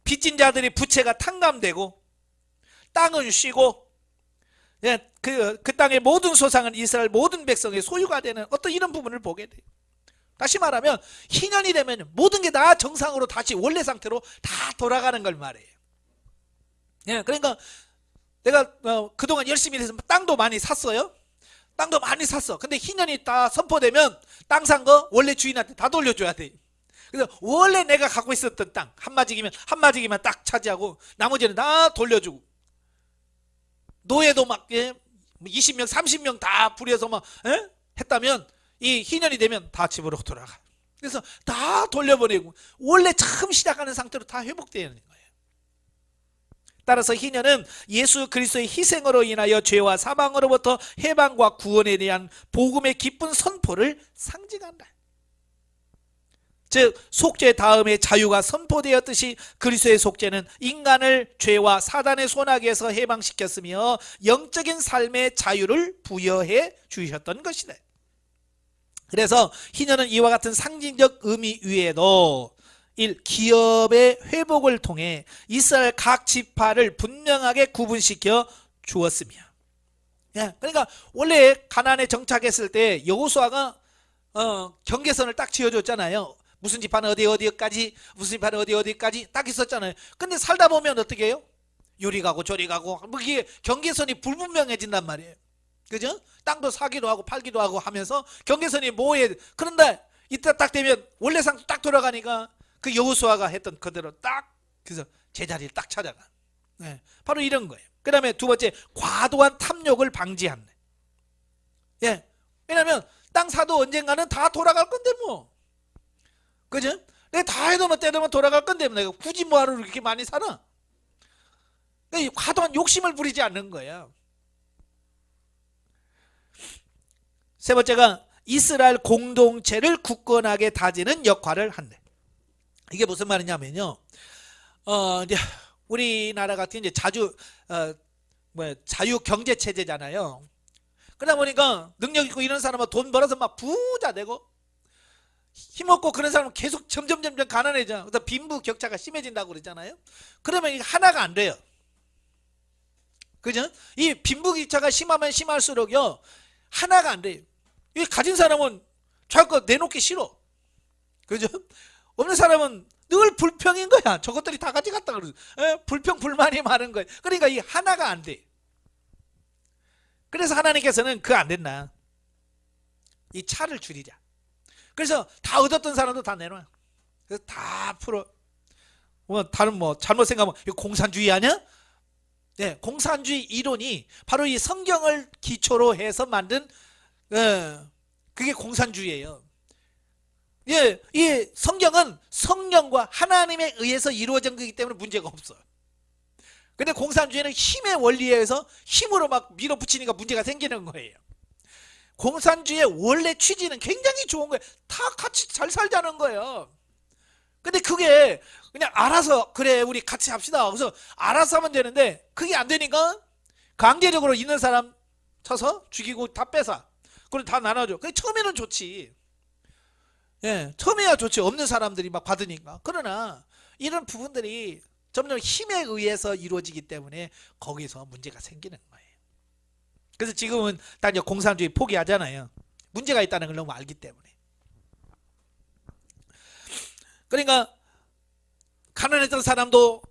빚진 자들이 부채가 탕감되고 땅은 쉬고 그 땅의 모든 소상은 이스라엘 모든 백성의 소유가 되는 어떤 이런 부분을 보게 돼요. 다시 말하면 희년이 되면 모든 게 다 정상으로 다시 원래 상태로 다 돌아가는 걸 말해요. 그러니까 내가 그동안 열심히 해서 땅도 많이 샀어요. 땅도 많이 샀어. 근데 희년이 다 선포되면 땅 산 거 원래 주인한테 다 돌려줘야 돼. 그래서 원래 내가 갖고 있었던 땅 한마디기만 딱 차지하고 나머지는 다 돌려주고 노예도 막 20명 30명 다 부려서 막 했다면 이 희년이 되면 다 집으로 돌아가. 그래서 다 돌려보내고 원래 처음 시작하는 상태로 다 회복되는 거예요. 따라서 희년은 예수 그리스도의 희생으로 인하여 죄와 사망으로부터 해방과 구원에 대한 복음의 기쁜 선포를 상징한다. 즉 속죄 다음에 자유가 선포되었듯이 그리스도의 속죄는 인간을 죄와 사단의 손아귀에서 해방시켰으며 영적인 삶의 자유를 부여해 주셨던 것이다. 그래서 희년은 이와 같은 상징적 의미 위에도 1. 기업의 회복을 통해 이스라엘 각 지파를 분명하게 구분시켜 주었으며, 그러니까 원래 가나안에 정착했을 때 여호수아가 경계선을 딱 지어줬잖아요. 무슨 지파는 어디까지, 무슨 지파는 어디까지 딱 있었잖아요. 근데 살다 보면 어떻게 해요? 요리 가고 저리 가고 이게 경계선이 불분명해진단 말이에요. 그죠? 땅도 사기도 하고 팔기도 하고 하면서 경계선이 뭐에, 그런데 이때 딱 되면 원래 상 딱 돌아가니까 그 여호수아가 했던 그대로 딱 그래서 제자리를 딱 찾아가. 바로 이런 거예요. 그 다음에 두 번째, 과도한 탐욕을 방지한다. 왜냐면 땅 사도 언젠가는 다 돌아갈 건데 뭐. 그죠? 내가 다 해도 때되면 돌아갈 건데 내가 굳이 뭐하러 이렇게 많이 사나? 과도한 욕심을 부리지 않는 거야. 세 번째가 이스라엘 공동체를 굳건하게 다지는 역할을 한대. 이게 무슨 말이냐면요. 이제 우리나라 같은 이제 자유 경제 체제잖아요. 그러다 보니까 능력 있고 이런 사람은 돈 벌어서 막 부자 되고 힘없고 그런 사람은 계속 점점 가난해져. 그래서 빈부 격차가 심해진다고 그러잖아요. 그러면 이게 하나가 안 돼요. 그죠? 이 빈부 격차가 심하면 심할수록요, 하나가 안 돼요. 이 가진 사람은 자기 거 내놓기 싫어. 그죠? 없는 사람은 늘 불평인 거야. 저것들이 다 가져갔다 그러죠. 불평 불만이 많은 거예요. 그러니까 이 하나가 안 돼. 그래서 하나님께서는 그 안 된다. 이 차를 줄이자. 그래서 다 얻었던 사람도 다 내놔. 그래서 다 풀어. 다른 잘못 생각하면 이거 공산주의 아니야? 네, 공산주의 이론이 바로 이 성경을 기초로 해서 만든 그게 공산주의예요. 예, 이 성경은 성령과 하나님에 의해서 이루어진 거기 때문에 문제가 없어요. 근데 공산주의는 힘의 원리에 의해서 힘으로 막 밀어붙이니까 문제가 생기는 거예요. 공산주의의 원래 취지는 굉장히 좋은 거예요. 다 같이 잘 살자는 거예요. 근데 그게 그냥 알아서 그래 우리 같이 합시다. 그래서 알아서 하면 되는데 그게 안 되니까 강제적으로 있는 사람 쳐서 죽이고 다 뺏어. 그걸 다 나눠줘. 그게 처음에는 좋지. 예, 처음에야 좋지. 없는 사람들이 막 받으니까. 그러나 이런 부분들이 점점 힘에 의해서 이루어지기 때문에 거기서 문제가 생기는 거예요. 그래서 지금은 딱 이제 공산주의 포기하잖아요. 문제가 있다는 걸 너무 알기 때문에. 그러니까 가난했던 사람도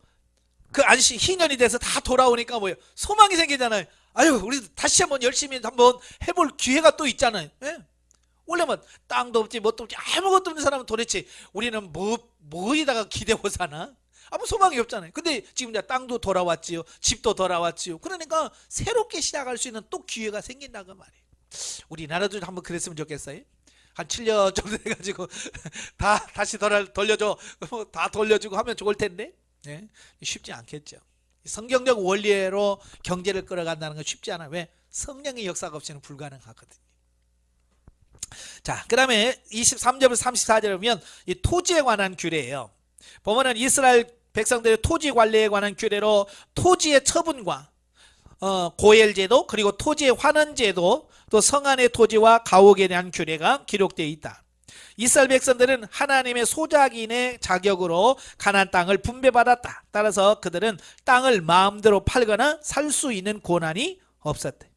그 안식 희년이 돼서 다 돌아오니까 뭐예요? 소망이 생기잖아요. 아유, 우리 다시 한번 열심히 한번 해볼 기회가 또 있잖아요. 예? 원래만 땅도 없지 뭣도 없지 아무것도 없는 사람은 도대체 우리는 뭐에다가 기대고 사나? 아무 소망이 없잖아요. 근데 지금 이제 땅도 돌아왔지요. 집도 돌아왔지요. 그러니까 새롭게 시작할 수 있는 또 기회가 생긴다고 말이에요. 우리나라도 한번 그랬으면 좋겠어요. 한 7년 정도 돼가지고 다시 돌려줘. 다 돌려주고 하면 좋을 텐데 네? 쉽지 않겠죠. 성경적 원리로 경제를 끌어간다는 건 쉽지 않아요. 왜? 성령의 역사가 없이는 불가능하거든요. 자, 그 다음에 23절부터 34절에 보면 이 토지에 관한 규례예요. 보면은 이스라엘 백성들의 토지 관리에 관한 규례로 토지의 처분과 고엘제도 그리고 토지의 환원제도 또 성안의 토지와 가옥에 대한 규례가 기록되어 있다. 이스라엘 백성들은 하나님의 소작인의 자격으로 가나안 땅을 분배받았다. 따라서 그들은 땅을 마음대로 팔거나 살 수 있는 권한이 없었대.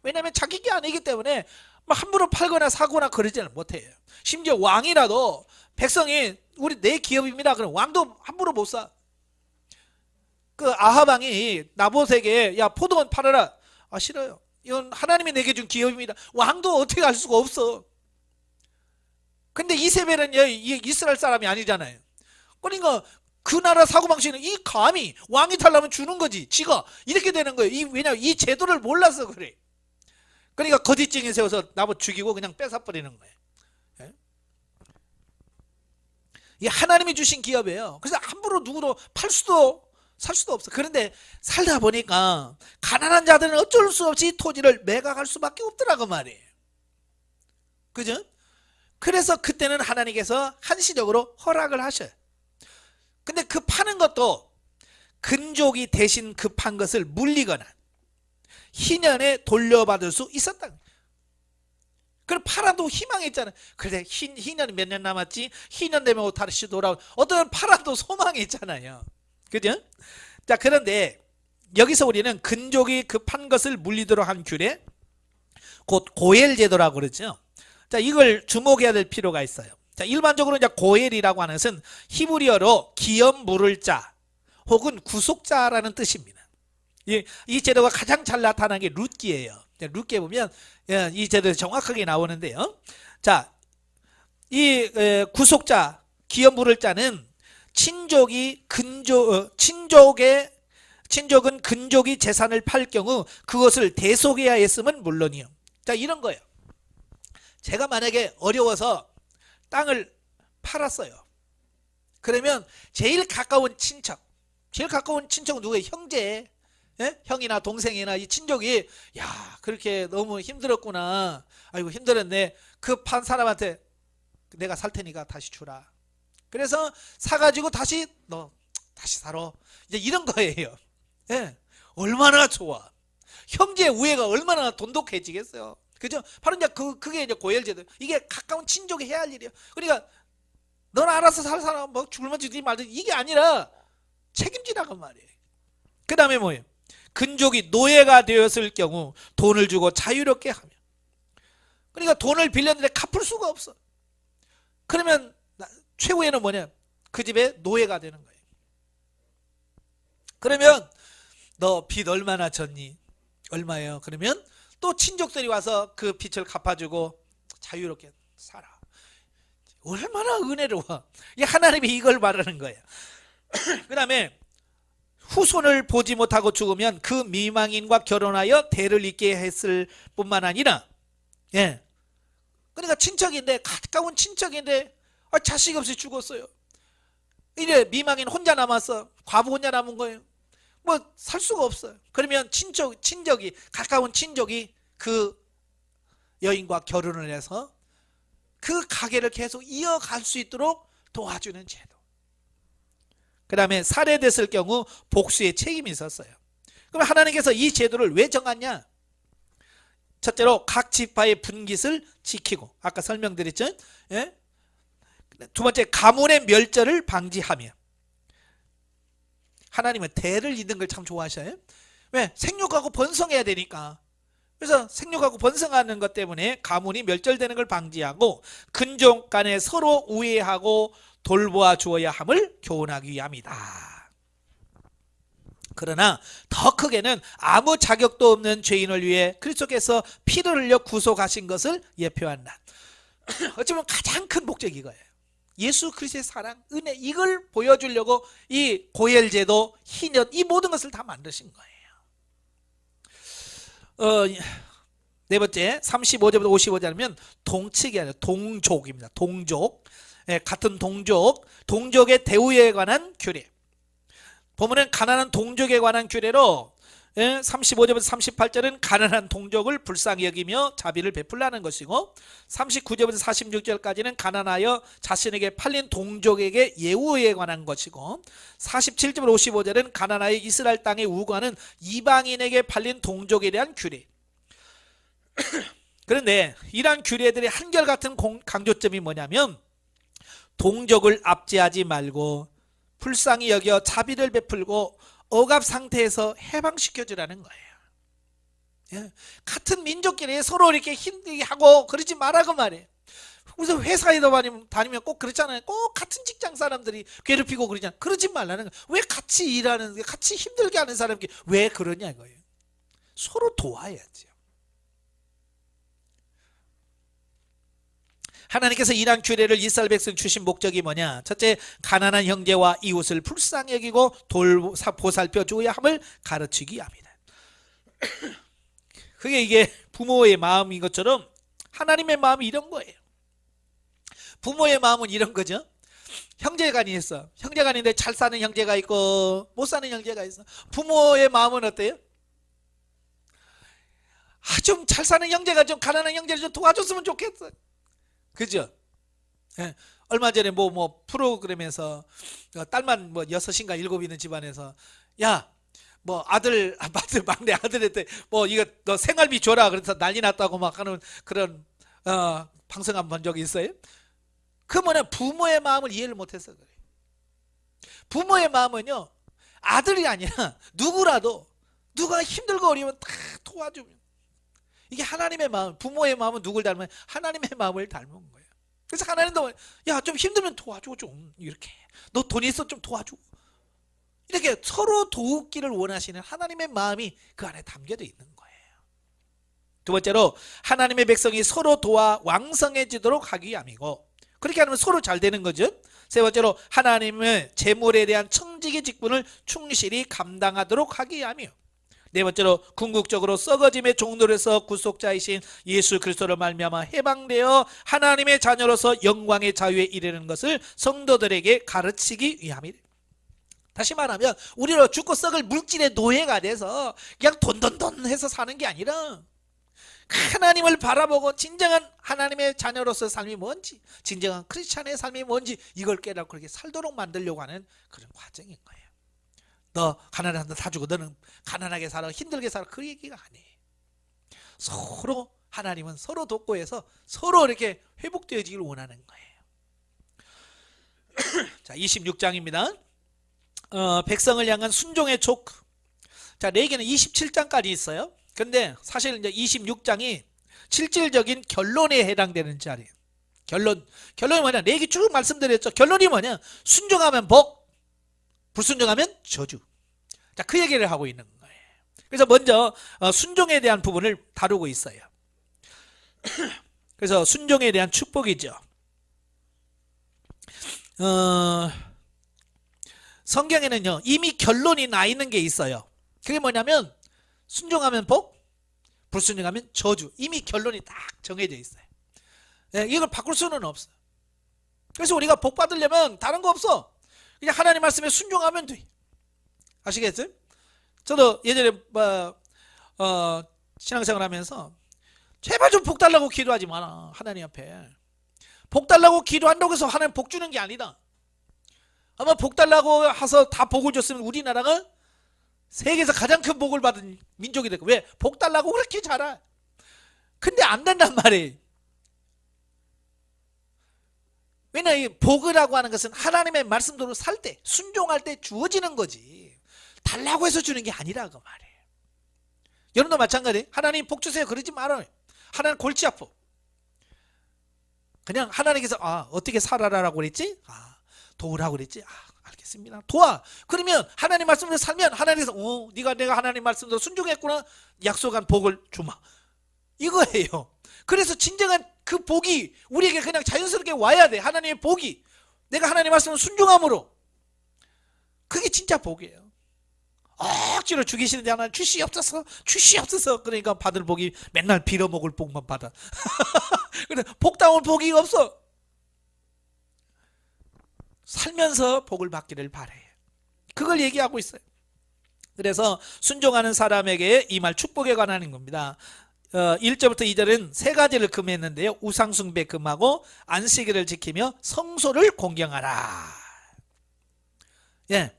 왜냐하면 자기게 아니기 때문에 함부로 팔거나 사거나 그러지는 못해요. 심지어 왕이라도 백성이 우리 내 기업입니다. 그럼 왕도 함부로 못 사. 그 아합 왕이 나봇에게 야 포도원 팔아라. 아 싫어요. 이건 하나님이 내게 준 기업입니다. 왕도 어떻게 할 수가 없어. 근데 이세벨은 이스라엘 사람이 아니잖아요. 그러니까 그 나라 사고방식은 이 감히 왕이 달라면 주는 거지. 지가 이렇게 되는 거예요. 왜냐하면 이 제도를 몰라서 그래. 그러니까 거짓증인 세워서 나봇 죽이고 그냥 뺏어버리는 거예요. 예? 이 하나님이 주신 기업이에요. 그래서 함부로 누구도 팔 수도 살 수도 없어. 그런데 살다 보니까 가난한 자들은 어쩔 수 없이 토지를 매각할 수밖에 없더라고 말이에요. 그죠? 그래서 그때는 하나님께서 한시적으로 허락을 하셔요. 근데 그 파는 것도 근족이 대신 그 판 것을 물리거나 희년에 돌려받을 수 있었다. 그걸 팔아도 희망했잖아요. 그래 희년이 몇 년 남았지? 희년 되면 다시 돌아오. 어떤 팔아도 소망이 있잖아요. 그죠? 자, 그런데 여기서 우리는 근족이 그 판 것을 물리도록 한 규례, 곧 고엘 제도라고 그러죠. 자, 이걸 주목해야 될 필요가 있어요. 자, 일반적으로 이제 고엘이라고 하는 것은 히브리어로 기업 물을 자 혹은 구속자라는 뜻입니다. 이 제도가 가장 잘 나타나는 게 룻기예요. 룻기에 보면 이 제도 정확하게 나오는데요. 자, 이 구속자, 기업 물을 자는 친족은 근족이 재산을 팔 경우 그것을 대속해야 했음은 물론이요. 자, 이런 거예요. 제가 만약에 어려워서 땅을 팔았어요. 그러면 제일 가까운 친척은 누구예요? 형제, 예? 형이나 동생이나 이 친족이 야 그렇게 너무 힘들었구나. 아이고 힘들었네. 그 판 사람한테 내가 살 테니까 다시 주라. 그래서 사가지고 너 다시 살아. 이제 이런 거예요. 예, 얼마나 좋아. 형제의 우애가 얼마나 돈독해지겠어요. 그죠? 바로 이제 그게 이제 고혈제도. 이게 가까운 친족이 해야 할 일이에요. 그러니까 넌 알아서 살 사람 뭐 죽으면 죽지 말든 이게 아니라 책임지라고 말이에요. 그 다음에 뭐예요? 근족이 노예가 되었을 경우 돈을 주고 자유롭게 하며. 그러니까 돈을 빌렸는데 갚을 수가 없어. 그러면 최후에는 뭐냐? 그 집에 노예가 되는 거예요. 그러면 너 빚 얼마나 졌니? 얼마예요? 그러면 또 친족들이 와서 그 빚을 갚아주고 자유롭게 살아. 얼마나 은혜로워. 하나님이 이걸 말하는 거예요. 그 다음에 후손을 보지 못하고 죽으면 그 미망인과 결혼하여 대를 잇게 했을 뿐만 아니라, 예, 그러니까 친척인데, 가까운 친척인데 자식 없이 죽었어요. 이제 미망인 혼자 남았어. 과부 혼자 남은 거예요. 뭐 살 수가 없어요. 그러면 친족이 가까운 친족이 그 여인과 결혼을 해서 그 가게를 계속 이어갈 수 있도록 도와주는 제도. 그 다음에 살해됐을 경우 복수의 책임이 있었어요. 그럼 하나님께서 이 제도를 왜 정하냐? 첫째로 각 지파의 분깃을 지키고, 아까 설명드렸죠? 예? 두 번째, 가문의 멸절을 방지하며. 하나님은 대를 잇는 걸 참 좋아하셔요. 왜? 생육하고 번성해야 되니까. 그래서 생육하고 번성하는 것 때문에 가문이 멸절되는 걸 방지하고, 근족 간에 서로 우애하고 돌보아 주어야 함을 교훈하기 위함이다. 그러나 더 크게는 아무 자격도 없는 죄인을 위해 그리스도께서 피를 흘려 구속하신 것을 예표한다. 어쩌면 가장 큰 목적이 이거예요. 예수 그리스도의 사랑, 은혜, 이걸 보여주려고 이 고혈제도, 희년, 이 모든 것을 다 만드신 거예요. 네 번째, 35절부터 55절이면 동측이 아니라 동족입니다. 동족. 예, 같은 동족의 대우에 관한 규례. 보면은 가난한 동족에 관한 규례로, 예, 35절부터 38절은 가난한 동족을 불쌍히 여기며 자비를 베풀라는 것이고, 39절부터 46절까지는 가난하여 자신에게 팔린 동족에게 예우에 관한 것이고, 47절부터 55절은 가난하여 이스라엘 땅에 우거하는 이방인에게 팔린 동족에 대한 규례. 그런데 이러한 규례들의 한결같은 강조점이 뭐냐면, 동족을 압제하지 말고 불쌍히 여겨 자비를 베풀고 억압 상태에서 해방시켜주라는 거예요. 예. 같은 민족끼리 서로 이렇게 힘들게 하고 그러지 말라고 말해요. 그래서 회사에 다니면 꼭 그렇잖아요. 꼭 같은 직장 사람들이 괴롭히고 그러잖아요. 그러지 말라는 거예요. 왜 같이 일하는, 같이 힘들게 하는 사람끼리 왜 그러냐 이거예요. 서로 도와야죠. 하나님께서 이러한 규례를 이스라엘 백성 주신 목적이 뭐냐? 첫째, 가난한 형제와 이웃을 불쌍히 여기고 보살펴 주어야 함을 가르치기 합니다. 그게 이게 부모의 마음인 것처럼 하나님의 마음이 이런 거예요. 부모의 마음은 이런 거죠. 형제간이 있어. 형제간인데 잘 사는 형제가 있고 못 사는 형제가 있어. 부모의 마음은 어때요? 좀 잘 사는 형제가 좀 가난한 형제를 좀 도와줬으면 좋겠어. 그죠? 예. 얼마 전에 뭐 프로그램에서 딸만 뭐 6인가 7 있는 집안에서, 야, 뭐 막내 아들한테 뭐 이거 너 생활비 줘라 그래서 난리 났다고 막 하는 그런 방송 한번 본 적이 있어요? 그 뭐냐, 부모의 마음을 이해를 못해서 그래요. 부모의 마음은요, 아들이 아니라 누구라도 누가 힘들고 어려우면 다 도와주면, 이게 하나님의 마음, 부모의 마음은 누굴 닮아요? 하나님의 마음을 닮은 거예요. 그래서 하나님도 야, 좀 힘들면 도와줘, 좀 이렇게. 너 돈 있어, 좀 도와줘. 이렇게 서로 도우기를 원하시는 하나님의 마음이 그 안에 담겨져 있는 거예요. 두 번째로, 하나님의 백성이 서로 도와 왕성해지도록 하기 위함이고, 그렇게 하면 서로 잘 되는 거죠. 세 번째로, 하나님의 재물에 대한 청지기 직분을 충실히 감당하도록 하기 위함이요. 네 번째로, 궁극적으로 썩어짐의 종로에서 구속자이신 예수 그리스도를 말미암아 해방되어 하나님의 자녀로서 영광의 자유에 이르는 것을 성도들에게 가르치기 위함이다. 다시 말하면 우리로 죽고 썩을 물질의 노예가 돼서 그냥 돈 해서 사는 게 아니라, 하나님을 바라보고 진정한 하나님의 자녀로서의 삶이 뭔지, 진정한 크리스찬의 삶이 뭔지 이걸 깨닫고 그렇게 살도록 만들려고 하는 그런 과정인 거예요. 너 가난한 데 사주고 너는 가난하게 살아, 힘들게 살아, 그 얘기가 아니에요. 서로 하나님은 서로 돕고 해서 서로 이렇게 회복되어지기를 원하는 거예요. 자, 26장입니다. 백성을 향한 순종의 촉. 자, 레위기는 27장까지 있어요. 근데 사실 이제 26장이 실질적인 결론에 해당되는 자리예요. 결론이 뭐냐? 레위기 쭉 말씀드렸죠. 결론이 뭐냐? 순종하면 복, 불순종하면 저주. 자, 그 얘기를 하고 있는 거예요. 그래서 먼저 순종에 대한 부분을 다루고 있어요. 그래서 순종에 대한 축복이죠. 성경에는요, 이미 결론이 나 있는 게 있어요. 그게 뭐냐면 순종하면 복, 불순종하면 저주. 이미 결론이 딱 정해져 있어요. 이걸 바꿀 수는 없어요. 그래서 우리가 복 받으려면 다른 거 없어. 그냥 하나님 말씀에 순종하면 돼. 아시겠어요? 저도 예전에 신앙생활 하면서 제발 좀 복 달라고 기도하지 마라. 하나님 앞에 복 달라고 기도한다고 해서 하나님 복 주는 게 아니다. 아마 복 달라고 해서 다 복을 줬으면 우리나라가 세계에서 가장 큰 복을 받은 민족이 됐고, 왜? 복 달라고 그렇게 잘해. 근데 안 된단 말이에요. 왜냐, 이 복이라고 하는 것은 하나님의 말씀대로 살 때, 순종할 때 주어지는 거지, 달라고 해서 주는 게 아니라고 말이에요. 여러분도 마찬가지. 하나님 복 주세요 그러지 말아요. 하나님 골치 아파. 그냥 하나님께서 어떻게 살아라라고 그랬지? 도우라고 그랬지? 알겠습니다. 도와. 그러면 하나님 말씀대로 살면 하나님께서 네가 내가 하나님 말씀대로 순종했구나, 약속한 복을 주마, 이거예요. 그래서 진정한 그 복이 우리에게 그냥 자연스럽게 와야 돼. 하나님의 복이 내가 하나님 말씀을 순종함으로, 그게 진짜 복이에요. 억지로 죽이시는데 하나님 주시옵소서 주시옵소서, 그러니까 받을 복이 맨날 빌어먹을 복만 받아. 근데 복다운 복이 없어. 살면서 복을 받기를 바래요. 그걸 얘기하고 있어요. 그래서 순종하는 사람에게 이 말 축복에 관한 겁니다. 1절부터 2절은 세 가지를 금했는데요. 우상숭배 금하고 안식일을 지키며 성소를 공경하라. 예.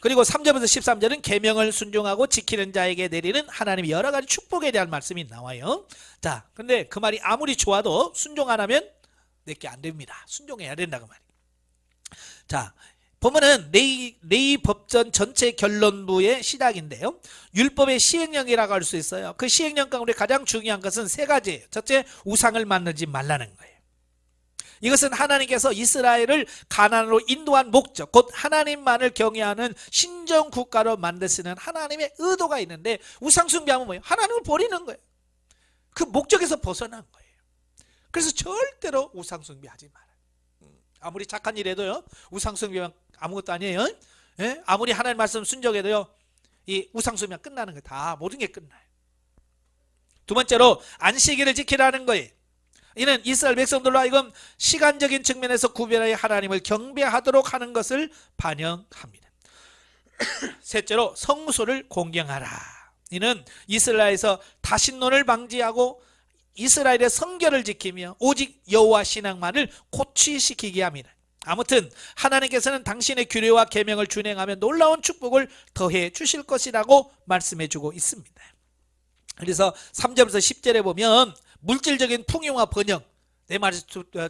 그리고 3절부터 13절은 계명을 순종하고 지키는 자에게 내리는 하나님의 여러 가지 축복에 대한 말씀이 나와요. 자, 근데 그 말이 아무리 좋아도 순종 안 하면 내게 안 됩니다. 순종해야 된다고 말이에요. 자, 보면은 레위 법전 전체 결론부의 시작인데요. 율법의 시행령이라고 할 수 있어요. 그 시행령 가운데 가장 중요한 것은 세 가지예요. 첫째, 우상을 만들지 말라는 거예요. 이것은 하나님께서 이스라엘을 가나안으로 인도한 목적, 곧 하나님만을 경외하는 신정 국가로 만드시는 하나님의 의도가 있는데, 우상 숭배하면 뭐예요? 하나님을 버리는 거예요. 그 목적에서 벗어난 거예요. 그래서 절대로 우상 숭배하지 말아요. 아무리 착한 일해도요, 우상 숭배면 아무것도 아니에요. 예? 아무리 하나님 말씀 순종해도요, 이 우상 숭배면 끝나는 거예요. 다 모든 게 끝나요. 두 번째로 안식일을 지키라는 거예요. 이는 이스라엘 백성들로 하여금 시간적인 측면에서 구별하여 하나님을 경배하도록 하는 것을 반영합니다. 셋째로 성소를 공경하라. 이는 이스라엘에서 다신론을 방지하고 이스라엘의 성결을 지키며 오직 여호와 신앙만을 고취시키게 합니다. 아무튼 하나님께서는 당신의 규례와 계명을 준행하며 놀라운 축복을 더해 주실 것이라고 말씀해 주고 있습니다. 그래서 3절부터 10절에 보면 물질적인 풍요와 번영, 내 말에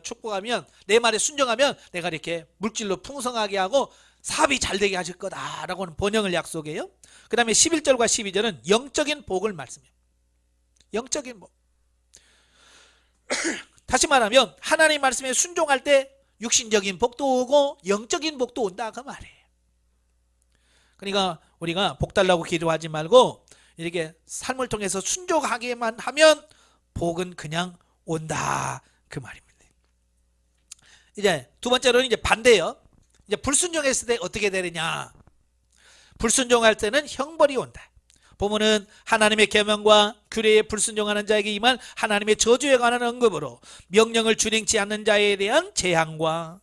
축복하면, 내 말에 순종하면 내가 이렇게 물질로 풍성하게 하고 사업이 잘 되게 하실 거다라고 하는 번영을 약속해요. 그 다음에 11절과 12절은 영적인 복을 말씀해요. 영적인 복. 다시 말하면 하나님 말씀에 순종할 때 육신적인 복도 오고 영적인 복도 온다, 그 말이에요. 그러니까 우리가 복 달라고 기도하지 말고 이렇게 삶을 통해서 순종하게만 하면 복은 그냥 온다, 그 말입니다. 이제 두 번째로는 이제 반대예요. 이제 불순종했을 때 어떻게 되느냐? 불순종할 때는 형벌이 온다. 보면은 하나님의 계명과 규례에 불순종하는 자에게 임한 하나님의 저주에 관한 언급으로 명령을 준행치 않는 자에 대한 재앙과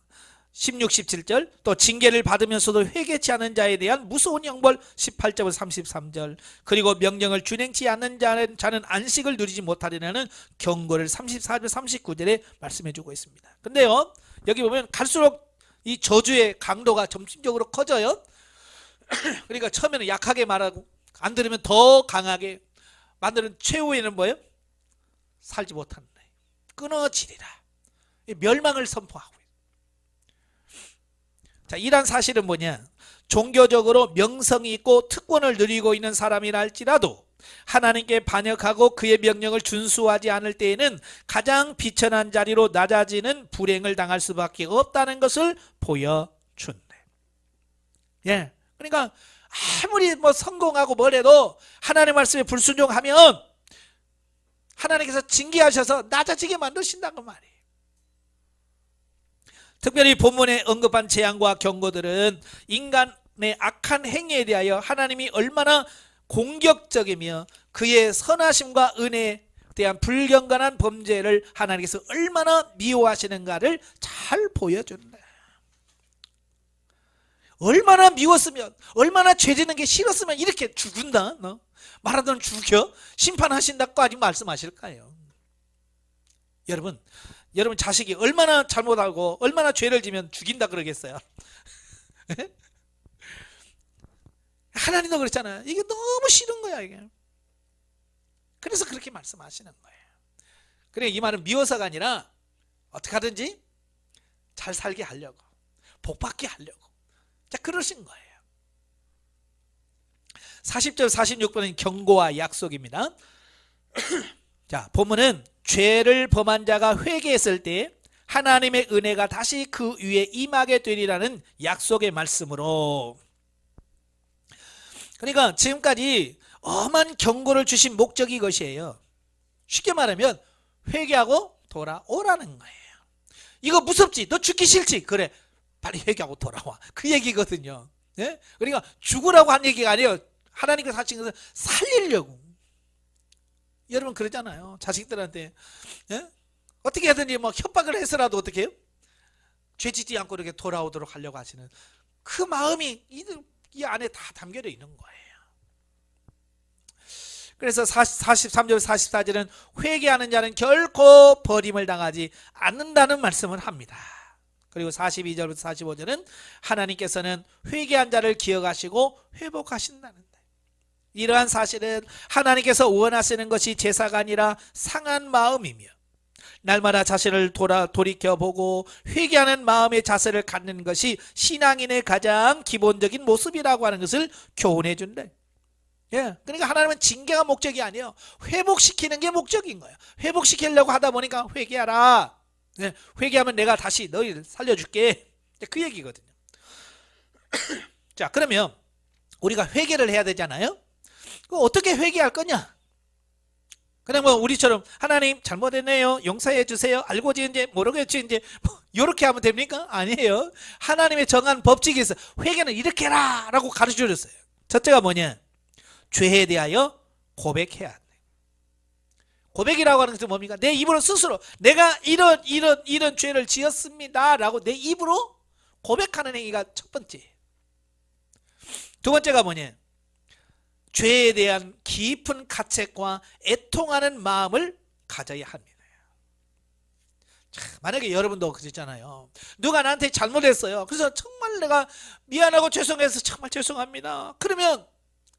16, 17절, 또 징계를 받으면서도 회개치 않은 자에 대한 무서운 형벌 18절부터 33절, 그리고 명령을 준행치 않는 자는 안식을 누리지 못하리라는 경고를 34절 39절에 말씀해 주고 있습니다. 근데요, 여기 보면 갈수록 이 저주의 강도가 점진적으로 커져요. 그러니까 처음에는 약하게 말하고 안 들으면 더 강하게 만드는 최후에는 뭐예요? 살지 못하는 끊어지리라. 멸망을 선포하고. 자, 이런 사실은 뭐냐? 종교적으로 명성이 있고 특권을 누리고 있는 사람이라 할지라도 하나님께 반역하고 그의 명령을 준수하지 않을 때에는 가장 비천한 자리로 낮아지는 불행을 당할 수밖에 없다는 것을 보여준대. 예, 그러니까 아무리 뭐 성공하고 뭐래도 하나님의 말씀에 불순종하면 하나님께서 징계하셔서 낮아지게 만드신다는 말이에요. 특별히 본문에 언급한 재앙과 경고들은 인간의 악한 행위에 대하여 하나님이 얼마나 공격적이며 그의 선하심과 은혜에 대한 불경건한 범죄를 하나님께서 얼마나 미워하시는가를 잘 보여준다. 얼마나 미웠으면, 얼마나 죄 짓는 게 싫었으면 이렇게 죽은다. 말하던 죽여 심판하신다까지 말씀하실까요? 여러분 자식이 얼마나 잘못하고 얼마나 죄를 지면 죽인다 그러겠어요? 하나님도 그렇잖아요. 이게 너무 싫은 거야 이게. 그래서 그렇게 말씀하시는 거예요. 그래, 이 말은 미워서가 아니라 어떻게 하든지 잘 살게 하려고, 복받게 하려고, 자, 그러신 거예요. 40절 46번은 경고와 약속입니다. 자, 본문은 죄를 범한 자가 회개했을 때 하나님의 은혜가 다시 그 위에 임하게 되리라는 약속의 말씀으로, 그러니까 지금까지 엄한 경고를 주신 목적이 이것이에요. 쉽게 말하면 회개하고 돌아오라는 거예요. 이거 무섭지? 너 죽기 싫지? 그래, 빨리 회개하고 돌아와. 그 얘기거든요. 예? 그러니까 죽으라고 한 얘기가 아니에요. 하나님께서 하신 것을 살리려고. 여러분 그러잖아요. 자식들한테 어떻게 하든지 뭐 협박을 해서라도 어떻게 해요? 죄 짓지 않고 이렇게 돌아오도록 하려고 하시는 그 마음이 이 안에 다 담겨져 있는 거예요. 그래서 43절 44절은 회개하는 자는 결코 버림을 당하지 않는다는 말씀을 합니다. 그리고 42절부터 45절은 하나님께서는 회개한 자를 기억하시고 회복하신다는데, 이러한 사실은 하나님께서 원하시는 것이 제사가 아니라 상한 마음이며 날마다 자신을 돌이켜보고 회개하는 마음의 자세를 갖는 것이 신앙인의 가장 기본적인 모습이라고 하는 것을 교훈해 준대. 예, 그러니까 하나님은 징계가 목적이 아니에요. 회복시키는 게 목적인 거예요. 회복시키려고 하다 보니까 회개하라. 예, 회개하면 내가 다시 너희를 살려줄게. 그 얘기거든요. 자, 그러면 우리가 회개를 해야 되잖아요. 어떻게 회개할 거냐? 그냥 뭐 우리처럼 하나님 잘못했네요, 용서해 주세요, 알고 지은지 모르고 지은지 뭐 이렇게 하면 됩니까? 아니에요. 하나님의 정한 법칙이 있어. 회개는 이렇게 해라 라고 가르쳐 줬어요. 첫째가 뭐냐? 죄에 대하여 고백해야 돼. 고백이라고 하는 것은 뭡니까? 내 입으로 스스로 내가 이런 죄를 지었습니다 라고 내 입으로 고백하는 행위가 첫 번째. 두 번째가 뭐냐? 죄에 대한 깊은 가책과 애통하는 마음을 가져야 합니다. 만약에 여러분도 그랬잖아요. 누가 나한테 잘못했어요. 그래서 정말 내가 미안하고 죄송해서 정말 죄송합니다. 그러면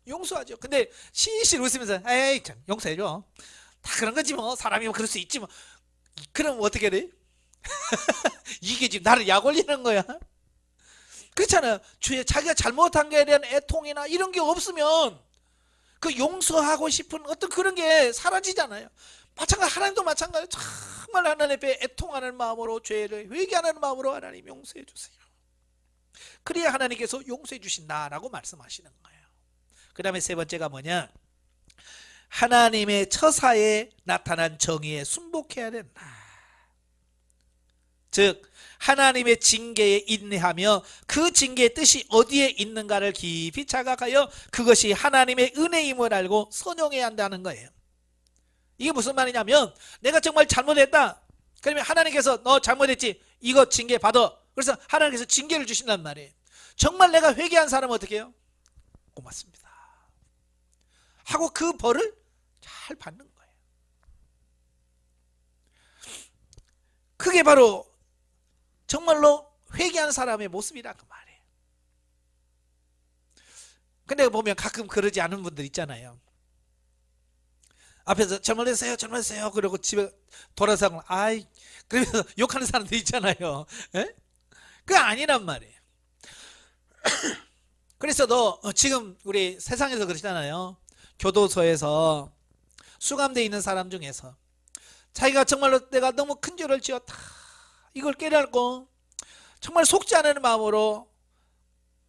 용서하죠. 근데 실실 웃으면서 에이 참 용서해줘. 다 그런 거지 뭐. 사람이 뭐 그럴 수 있지 뭐. 그럼 어떻게 돼? 이게 지금 나를 약 올리는 거야. 그렇잖아요. 자기가 잘못한 거에 대한 애통이나 이런 게 없으면 그 용서하고 싶은 어떤 그런 게 사라지잖아요. 마찬가지, 하나님도 마찬가지. 정말 하나님 앞에 애통하는 마음으로, 죄를 회개하는 마음으로 하나님 용서해 주세요. 그래야 하나님께서 용서해 주신다라고 말씀하시는 거예요. 그 다음에 세 번째가 뭐냐? 하나님의 처사에 나타난 정의에 순복해야 된다. 즉 하나님의 징계에 인내하며 그 징계의 뜻이 어디에 있는가를 깊이 자각하여 그것이 하나님의 은혜임을 알고 선용해야 한다는 거예요. 이게 무슨 말이냐면, 내가 정말 잘못했다. 그러면 하나님께서 너 잘못했지, 이거 징계 받아. 그래서 하나님께서 징계를 주신단 말이에요. 정말 내가 회개한 사람은 어떻게 해요? 고맙습니다 하고 그 벌을 잘 받는 거예요. 그게 바로 정말로 회개한 사람의 모습이란 그 말이에요. 근데 보면 가끔 그러지 않은 분들 있잖아요. 앞에서 잘못했어요, 잘못했어요. 그러고 집에 돌아서 아이 그러면서 욕하는 사람들 있잖아요. 예? 그게 아니란 말이에요. 그래서 너 지금 우리 세상에서 그러잖아요. 교도소에서 수감되어 있는 사람 중에서 자기가 정말로 내가 너무 큰 죄를 지었다, 이걸 깨닫고 정말 속지 않은 마음으로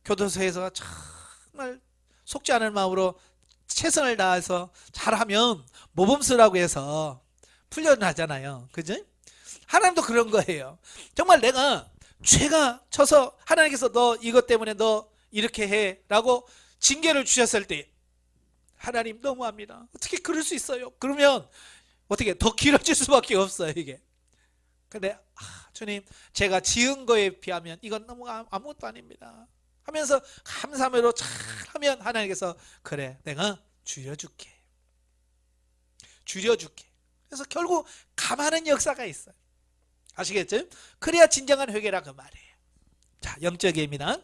교도소에서 정말 속지 않은 마음으로 최선을 다해서 잘하면 모범수라고 해서 풀려나잖아요. 그죠? 하나님도 그런 거예요. 정말 내가 죄가 쳐서 하나님께서 너 이것 때문에 너 이렇게 해 라고 징계를 주셨을 때 하나님 너무합니다, 어떻게 그럴 수 있어요? 그러면 어떻게 더 길어질 수밖에 없어요 이게. 근데 주님 제가 지은 거에 비하면 이건 너무 아무것도 아닙니다 하면서 감사함으로 잘하면 하나님께서 그래 내가 줄여줄게. 그래서 결국 감하는 역사가 있어요. 아시겠죠? 그래야 진정한 회개라 그 말이에요. 자, 영적 예입니다.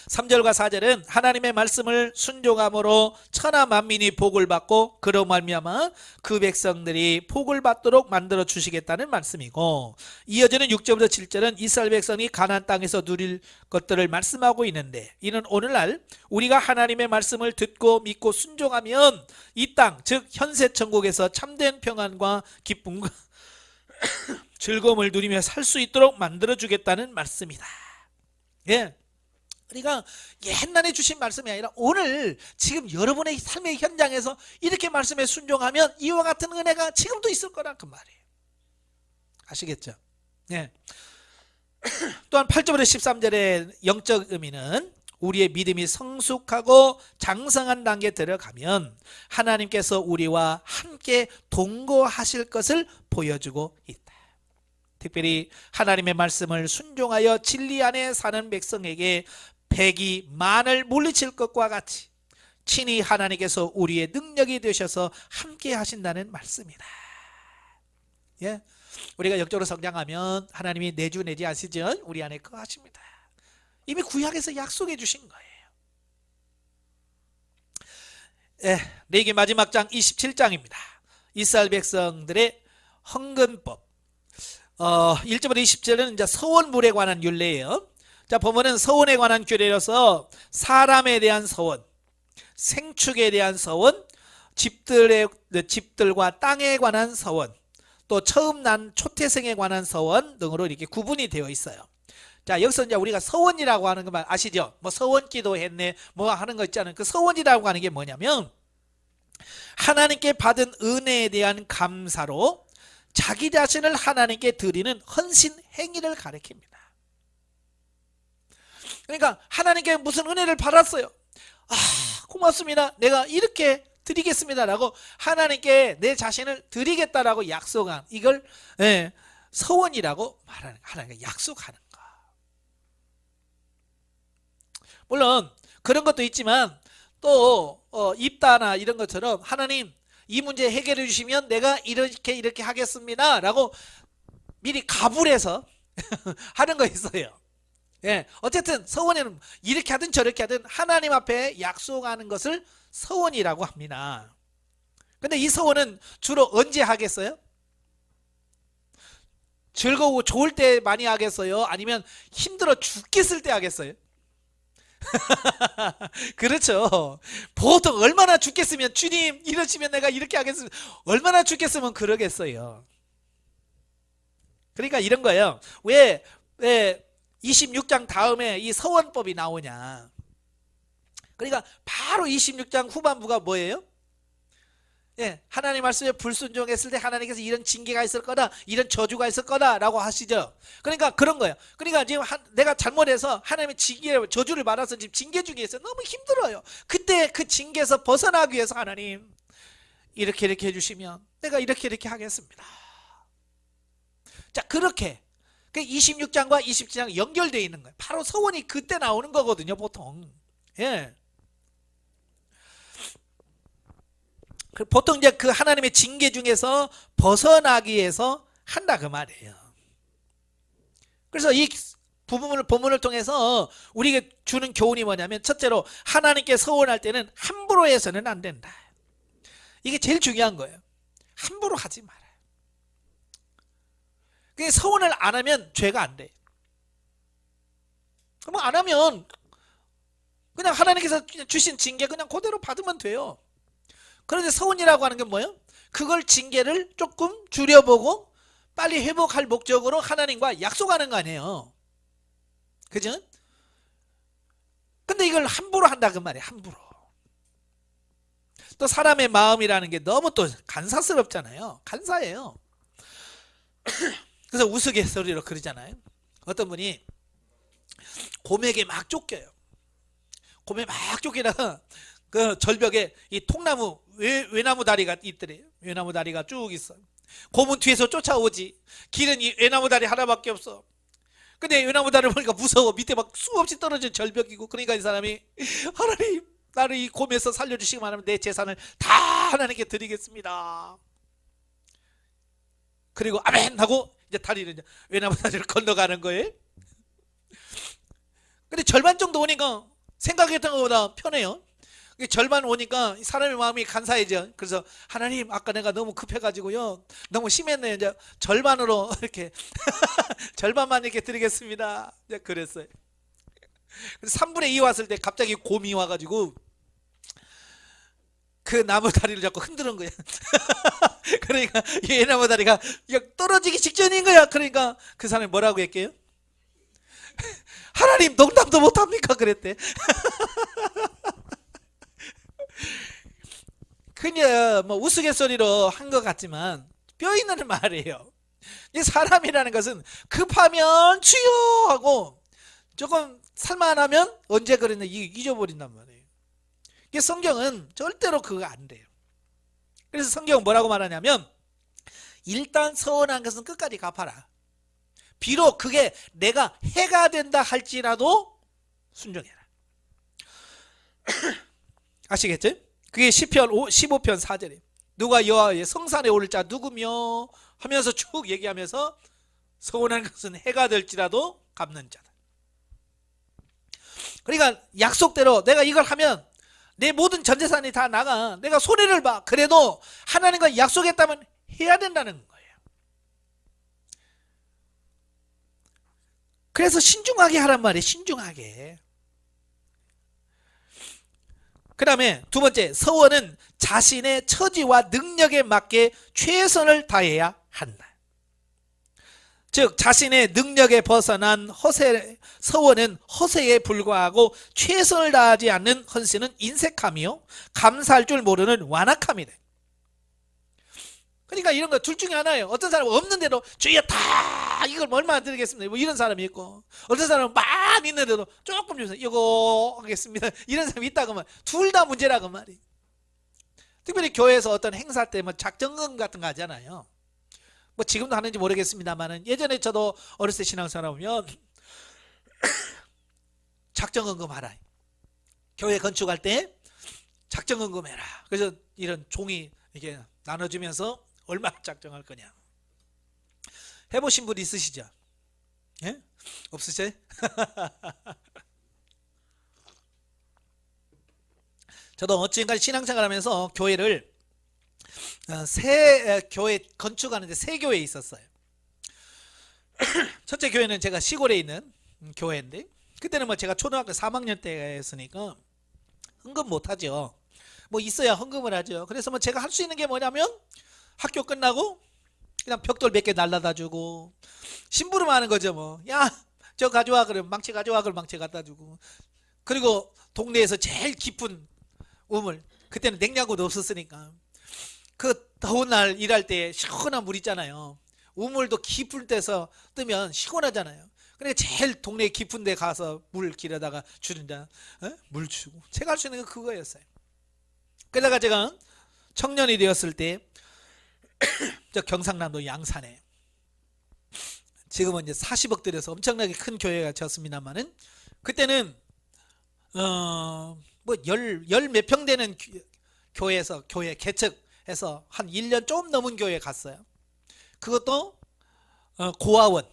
3절과 4절은 하나님의 말씀을 순종함으로 천하 만민이 복을 받고 그로 말미암아 그 백성들이 복을 받도록 만들어 주시겠다는 말씀이고, 이어지는 6절부터 7절은 이스라엘 백성이 가나안 땅에서 누릴 것들을 말씀하고 있는데, 이는 오늘날 우리가 하나님의 말씀을 듣고 믿고 순종하면 이 땅, 즉 현세 천국에서 참된 평안과 기쁨과 즐거움을 누리며 살 수 있도록 만들어 주겠다는 말씀이다. 예. 그러니까 옛날에 주신 말씀이 아니라 오늘 지금 여러분의 삶의 현장에서 이렇게 말씀에 순종하면 이와 같은 은혜가 지금도 있을 거라 그 말이에요. 아시겠죠? 네. 또한 8절부터 13절의 영적 의미는 우리의 믿음이 성숙하고 장성한 단계에 들어가면 하나님께서 우리와 함께 동거하실 것을 보여주고 있다. 특별히 하나님의 말씀을 순종하여 진리 안에 사는 백성에게 백이 만을 물리칠 것과 같이 친히 하나님께서 우리의 능력이 되셔서 함께 하신다는 말씀이다. 예? 우리가 영적으로 성장하면 하나님이 내주 내지 아시죠? 우리 안에 거하십니다. 이미 구약에서 약속해 주신 거예요. 예, 레위기 마지막 장 27장입니다. 이스라엘 백성들의 헌금법. 1절부터 20절은 이제 서원물에 관한 율례예요. 자, 보면은 서원에 관한 규례로서 사람에 대한 서원, 생축에 대한 서원, 집들과 땅에 관한 서원, 또 처음 난 초태생에 관한 서원 등으로 이렇게 구분이 되어 있어요. 자, 여기서 이제 우리가 서원이라고 하는 거 아시죠? 뭐 서원 기도했네 뭐 하는 거 있잖아요. 그 서원이라고 하는 게 뭐냐면 하나님께 받은 은혜에 대한 감사로 자기 자신을 하나님께 드리는 헌신 행위를 가리킵니다. 그러니까 하나님께 무슨 은혜를 받았어요. 고맙습니다, 내가 이렇게 드리겠습니다 라고 하나님께 내 자신을 드리겠다라고 약속한 이걸 서원이라고 말하는, 하나님께 약속하는 거. 물론 그런 것도 있지만 또 입다나 이런 것처럼 하나님 이 문제 해결해 주시면 내가 이렇게 하겠습니다 라고 미리 가불해서 하는 거 있어요. 예, 어쨌든 서원에는 이렇게 하든 저렇게 하든 하나님 앞에 약속하는 것을 서원이라고 합니다. 근데 이 서원은 주로 언제 하겠어요? 즐거우고 좋을 때 많이 하겠어요? 아니면 힘들어 죽겠을 때 하겠어요? 그렇죠. 보통 얼마나 죽겠으면 주님 이러시면 내가 이렇게 하겠습니다, 얼마나 죽겠으면 그러겠어요. 그러니까 이런 거예요. 왜 26장 다음에 이 서원법이 나오냐. 그러니까 바로 26장 후반부가 뭐예요? 예, 하나님 말씀에 불순종했을 때 하나님께서 이런 징계가 있을 거다, 이런 저주가 있을 거다 라고 하시죠. 그러니까 그런 거예요. 그러니까 지금 내가 잘못해서 하나님의 저주를 받아서 지금 징계 중에 있어요. 너무 힘들어요. 그때 그 징계에서 벗어나기 위해서 하나님 이렇게 해주시면 내가 이렇게 하겠습니다. 자, 그렇게 26장과 27장 연결되어 있는 거예요. 바로 서원이 그때 나오는 거거든요, 보통. 예. 보통 이제 그 하나님의 징계 중에서 벗어나기 위해서 한다 그 말이에요. 그래서 이 본문을 통해서 우리에게 주는 교훈이 뭐냐면, 첫째로 하나님께 서원할 때는 함부로 해서는 안 된다. 이게 제일 중요한 거예요. 함부로 하지 말아요. 그게 서원을 안 하면 죄가 안 돼. 그럼 안 하면 그냥 하나님께서 주신 징계 그냥 그대로 받으면 돼요. 그런데 서원이라고 하는 게 뭐예요? 그걸 징계를 조금 줄여보고 빨리 회복할 목적으로 하나님과 약속하는 거 아니에요. 그죠? 근데 이걸 함부로 한다 그 말이에요. 함부로. 또 사람의 마음이라는 게 너무 또 간사스럽잖아요. 간사해요. 그래서 우스갯소리로 그러잖아요. 어떤 분이 곰에게 막 쫓겨요. 곰에 막 쫓기다가 그 절벽에 이 통나무 외나무 다리가 있더래요. 외나무 다리가 쭉 있어. 곰은 뒤에서 쫓아오지. 길은 이 외나무 다리 하나밖에 없어. 근데 외나무 다리를 보니까 무서워. 밑에 막 수없이 떨어진 절벽이고. 그러니까 이 사람이 하나님 나를 이 곰에서 살려주시기만 하면 내 재산을 다 하나님께 드리겠습니다. 그리고 아멘 하고 이제 다리를 이제 외나무 다리를 건너가는 거예요. 근데 절반 정도 오니까 생각했던 것보다 편해요. 절반 오니까 사람의 마음이 간사해져. 그래서 하나님 아까 내가 너무 급해가지고요 너무 심했네요. 이제 절반으로 이렇게 절반만 이렇게 드리겠습니다. 이제 그랬어요. 그래서 3분의 2 왔을 때 갑자기 곰이 와가지고 그 나무 다리를 잡고 흔드는 거야. 그러니까 이 나무 다리가 떨어지기 직전인 거야. 그러니까 그 사람이 뭐라고 했게요? 하나님 농담도 못합니까? 그랬대. 그냥 뭐 우스갯소리로 한 것 같지만 뼈 있는 말이에요. 이 사람이라는 것은 급하면 주여 하고 조금 살만하면 언제 그랬나 잊어버린단 말이에요. 이게 성경은 절대로 그거 안 돼요. 그래서 성경은 뭐라고 말하냐면 일단 서운한 것은 끝까지 갚아라. 비록 그게 내가 해가 된다 할지라도 순종해라. 아시겠죠? 그게 시편 15편 4절에 누가 여호와의 성산에 오를 자 누구며 하면서 쭉 얘기하면서 서운한 것은 해가 될지라도 갚는 자다. 그러니까 약속대로 내가 이걸 하면 내 모든 전재산이 다 나가. 내가 손해를 봐. 그래도 하나님과 약속했다면 해야 된다는 거예요. 그래서 신중하게 하란 말이에요. 신중하게. 그 다음에 두 번째, 서원은 자신의 처지와 능력에 맞게 최선을 다해야 한다. 즉 자신의 능력에 벗어난 서원은 허세에 불과하고 최선을 다하지 않는 헌신은 인색함이요 감사할 줄 모르는 완악함이다. 그러니까 이런 거 둘 중에 하나예요. 어떤 사람은 없는데도 주여 다 이걸 얼마나 드리겠습니다 뭐 이런 사람이 있고, 어떤 사람은 막 있는데도 조금 주세요 이거 하겠습니다 이런 사람이 있다고 말. 둘 다 문제라고 말이에요. 특별히 교회에서 어떤 행사 때 뭐 작정금 같은 거 하잖아요. 뭐 지금도 하는지 모르겠습니다만은 예전에 저도 어렸을 때 신앙생활 하면 작정금금 하라. 교회 건축할 때 작정금금 해라. 그래서 이런 종이 이렇게 나눠주면서 얼마 작정할 거냐. 해보신 분 있으시죠? 예? 없으세요? 저도 지금까지 신앙생활 하면서 교회를 교회 건축하는데 세 교회에 있었어요. 첫째 교회는 제가 시골에 있는 교회인데 그때는 뭐 제가 초등학교 3학년 때였으니까 헌금 못하죠. 뭐 있어야 헌금을 하죠. 그래서 뭐 제가 할 수 있는 게 뭐냐면 학교 끝나고 그냥 벽돌 몇 개 날라다 주고 심부름하는 거죠. 뭐 야 저 가져와 그러면 망치 가져와 그러면 망치 갖다 주고, 그리고 동네에서 제일 깊은 우물, 그때는 냉장고도 없었으니까 그 더운 날 일할 때 시원한 물 있잖아요. 우물도 깊은 데서 뜨면 시원하잖아요. 그러니까 제일 동네 깊은 데 가서 물 길에다가 주는다. 물 주고 제가 할 수 있는 건 그거였어요. 그러다가 제가 청년이 되었을 때 저 경상남도 양산에 지금은 이제 40억 들여서 엄청나게 큰 교회가 졌습니다만은 그때는 뭐 열 몇 평 되는 교회에서 교회 개척해서 한 1년 좀 넘은 교회에 갔어요. 그것도 고아원,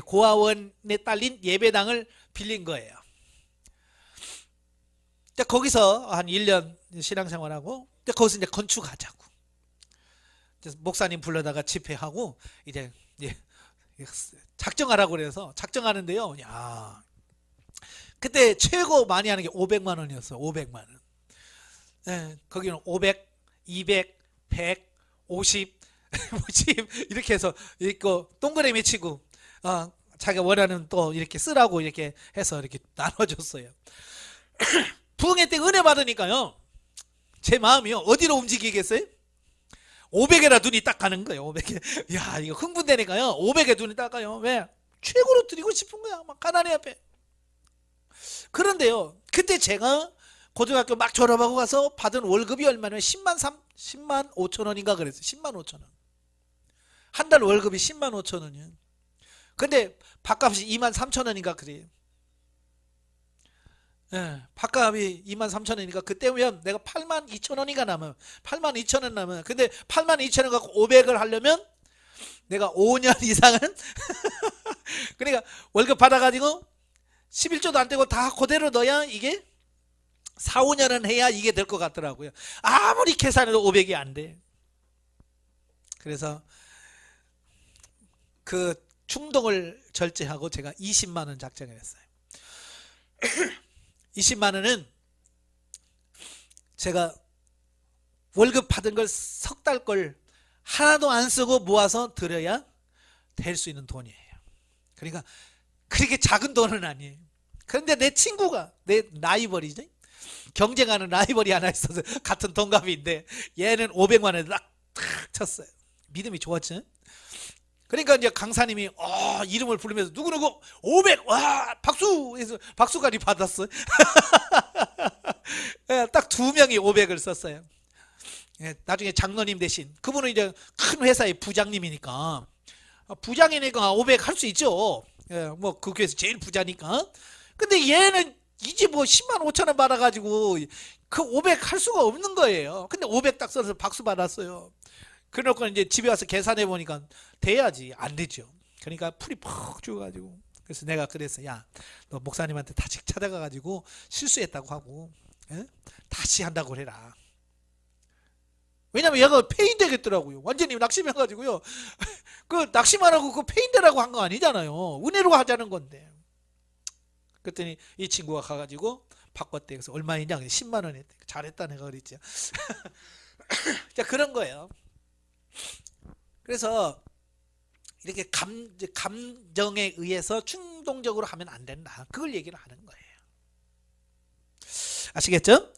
고아원에 딸린 예배당을 빌린 거예요. 거기서 한 1년 신앙생활하고 거기서 이제 건축하자고. 목사님 불러다가 집회하고 이제 예, 작정하라고 그래서 작정하는데요. 야, 그때 최고 많이 하는 게 500만 원이었어요. 500만 원. 예, 거기는 500, 200, 100, 50, 50 이렇게 해서 이거 동그라미 치고 자기가 원하는 또 이렇게 쓰라고 이렇게 해서 이렇게 나눠줬어요. 부흥회 때 은혜 받으니까요. 제 마음이요. 어디로 움직이겠어요? 500에라 눈이 딱 가는 거예요. 500에. 야, 이거 흥분되니까요. 500에 눈이 딱 가요. 왜? 최고로 드리고 싶은 거야. 막 가난해 앞에. 그런데요. 그때 제가 고등학교 막 졸업하고 가서 받은 월급이 얼마냐면 10만 5천 원인가 그랬어요. 10만 5천 원. 한 달 월급이 10만 5천 원이요. 근데 밥값이 2만 3천 원인가 그래요. 예, 밥값이 2만 3천 원이니까 그때면 내가 8만 2천 원인가 남아요. 8만 2천 원 남아요. 근데 8만 2천 원 갖고 500을 하려면 내가 5년 이상은 그러니까 월급 받아가지고 11조도 안 떼고 다 그대로 넣어야 이게 4, 5년은 해야 이게 될 것 같더라고요. 아무리 계산해도 500이 안 돼. 그래서 그 충동을 절제하고 제가 20만 원 작정을 했어요. 20만 원은 제가 월급 받은 걸 석 달 걸 하나도 안 쓰고 모아서 드려야 될 수 있는 돈이에요. 그러니까 그렇게 작은 돈은 아니에요. 그런데 내 친구가 내 라이벌이죠. 경쟁하는 라이벌이 하나 있어서 같은 동갑인데 얘는 500만 원을 딱 쳤어요. 믿음이 좋았죠. 그러니까 이제 강사님이 이름을 부르면서 누구누구 500 와 박수 해서 박수까지 받았어요. 딱 두 명이 500을 썼어요. 나중에 장로님 대신 그분은 이제 큰 회사의 부장님이니까 500 할 수 있죠. 뭐 그 교회에서 제일 부자니까. 근데 얘는 이제 뭐 10만 5천 원 받아가지고 그 500 할 수가 없는 거예요. 근데 500 딱 써서 박수 받았어요. 그래놓고 이제 집에 와서 계산해 보니까 돼야지 안 되죠. 그러니까 풀이 퍽 죽어가지고 그래서 내가 그랬어. 야, 너 목사님한테 다시 찾아가가지고 실수했다고 하고 다시 한다고 해라. 왜냐면 얘가 폐인 되겠더라고요. 완전히 낙심해가지고요. 그 낙심안 하고 그 폐인 되라고 한 거 아니잖아요. 은혜로 하자는 건데. 그랬더니 이 친구가 가가지고 바꿨대. 그래서 얼마이냐? 10만 원 했대. 잘했다 내가 그랬죠. 자, 그런 거예요. 그래서 이렇게 감정에 의해서 충동적으로 하면 안 된다. 그걸 얘기를 하는 거예요. 아시겠죠?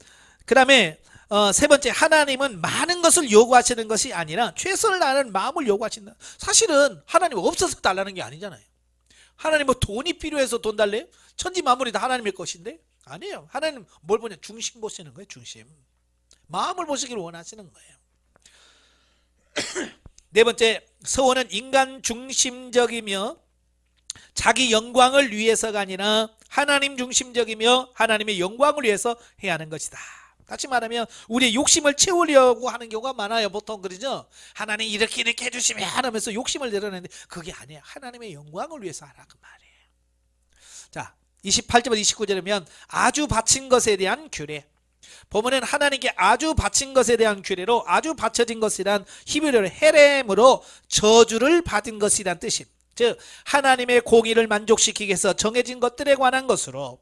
그 다음에 세 번째, 하나님은 많은 것을 요구하시는 것이 아니라 최선을 다하는 마음을 요구하신다. 사실은 하나님 없어서 달라는 게 아니잖아요. 하나님 뭐 돈이 필요해서 돈 달래요? 천지 만물이 다 하나님의 것인데? 아니에요. 하나님 뭘 보냐? 중심 보시는 거예요. 중심. 마음을 보시기를 원하시는 거예요. 네 번째, 서원은 인간 중심적이며 자기 영광을 위해서가 아니라 하나님 중심적이며 하나님의 영광을 위해서 해야 하는 것이다. 다시 말하면 우리의 욕심을 채우려고 하는 경우가 많아요. 보통 그러죠. 하나님 이렇게 해주시면 하면서 욕심을 내려내는데 그게 아니에요. 하나님의 영광을 위해서 하라 그 말이에요. 자, 28절부터 29절에 보면 아주 바친 것에 대한 규례. 보면은 하나님께 아주 바친 것에 대한 규례로 아주 바쳐진 것이란 히브리어로 헤렘으로 저주를 받은 것이란 뜻임. 즉 하나님의 공의를 만족시키기 위해서 정해진 것들에 관한 것으로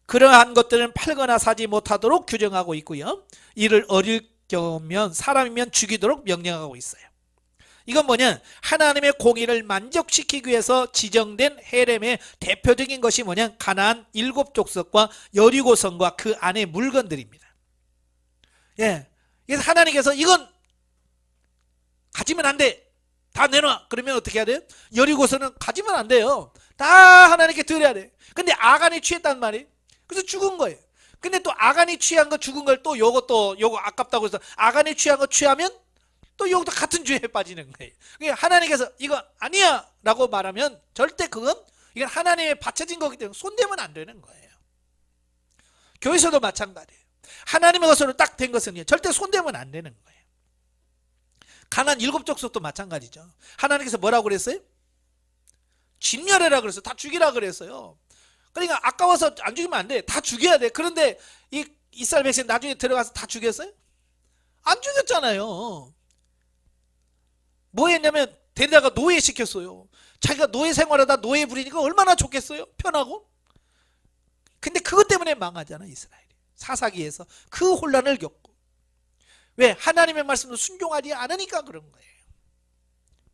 그러한 것들은 팔거나 사지 못하도록 규정하고 있고요. 이를 어릴 경우면 사람이면 죽이도록 명령하고 있어요. 이건 뭐냐? 하나님의 공의를 만족시키기 위해서 지정된 헤렘의 대표적인 것이 뭐냐? 가나안 7족속과 여리고성과 그 안의 물건들입니다. 예. 그래서 하나님께서 이건 가지면 안 돼. 다 내놔. 그러면 어떻게 해야 돼요? 여리고성은 가지면 안 돼요. 다 하나님께 드려야 돼. 근데 아간이 취했단 말이에요. 그래서 죽은 거예요. 근데 또 아간이 취한 거 죽은 걸 또 요거 아깝다고 해서 아간이 취한 거 취하면 또 요것도 같은 죄에 빠지는 거예요. 그러니까 하나님께서 이거 아니야 라고 말하면 절대 그건 이건 하나님의 바쳐진 거기 때문에 손대면 안 되는 거예요. 교회에서도 마찬가지예요. 하나님의 것으로 딱 된 것은 절대 손대면 안 되는 거예요. 가나안 7족속도 마찬가지죠. 하나님께서 뭐라고 그랬어요? 진멸해라 그랬어요. 다 죽이라 그랬어요. 그러니까 아까워서 안 죽이면 안 돼. 다 죽여야 돼. 그런데 이 이스라엘 백성 나중에 들어가서 다 죽였어요? 안 죽였잖아요. 뭐 했냐면 데려다가 노예시켰어요. 자기가 노예 생활하다 노예 부리니까 얼마나 좋겠어요? 편하고. 근데 그것 때문에 망하잖아, 이스라엘이. 사사기에서 그 혼란을 겪고. 왜? 하나님의 말씀도 순종하지 않으니까 그런 거예요.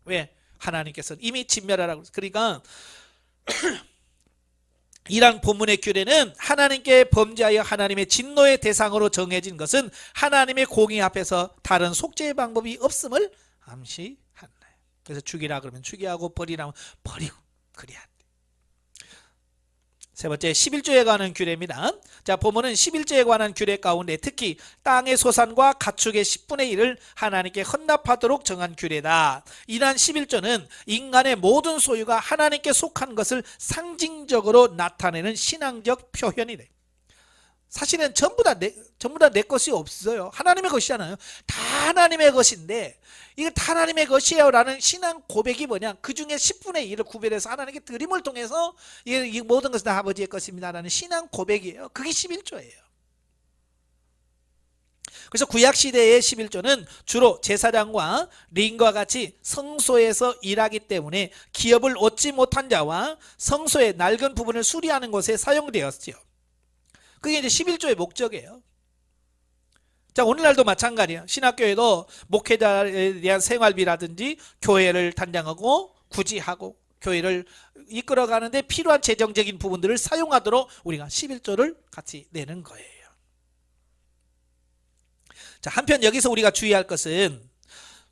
왜? 하나님께서는 이미 진멸하라고. 그러니까 이란 본문의 규례는 하나님께 범죄하여 하나님의 진노의 대상으로 정해진 것은 하나님의 공의 앞에서 다른 속죄의 방법이 없음을 암시한다. 그래서 죽이라 그러면 죽이하고 버리라 하면 버리고 그래야 돼. 세 번째, 11조에 관한 규례입니다. 자, 보면은 11조에 관한 규례 가운데 특히 땅의 소산과 가축의 10분의 1을 하나님께 헌납하도록 정한 규례다. 이러한 11조는 인간의 모든 소유가 하나님께 속한 것을 상징적으로 나타내는 신앙적 표현이래. 사실은 전부 다 내 것이 없어요. 하나님의 것이잖아요. 다 하나님의 것인데 이거 다 하나님의 것이에요 라는 신앙 고백이 뭐냐, 그 중에 10분의 1을 구별해서 하나님께 드림을 통해서 이 모든 것은 다 아버지의 것입니다 라는 신앙 고백이에요. 그게 11조예요. 그래서 구약시대의 11조는 주로 제사장과 레위인과 같이 성소에서 일하기 때문에 기업을 얻지 못한 자와 성소의 낡은 부분을 수리하는 곳에 사용되었죠. 그게 이제 11조의 목적이에요. 자, 오늘날도 마찬가지예요. 신학교에도 목회자에 대한 생활비라든지 교회를 단장하고 구지하고 교회를 이끌어가는데 필요한 재정적인 부분들을 사용하도록 우리가 11조를 같이 내는 거예요. 자, 한편 여기서 우리가 주의할 것은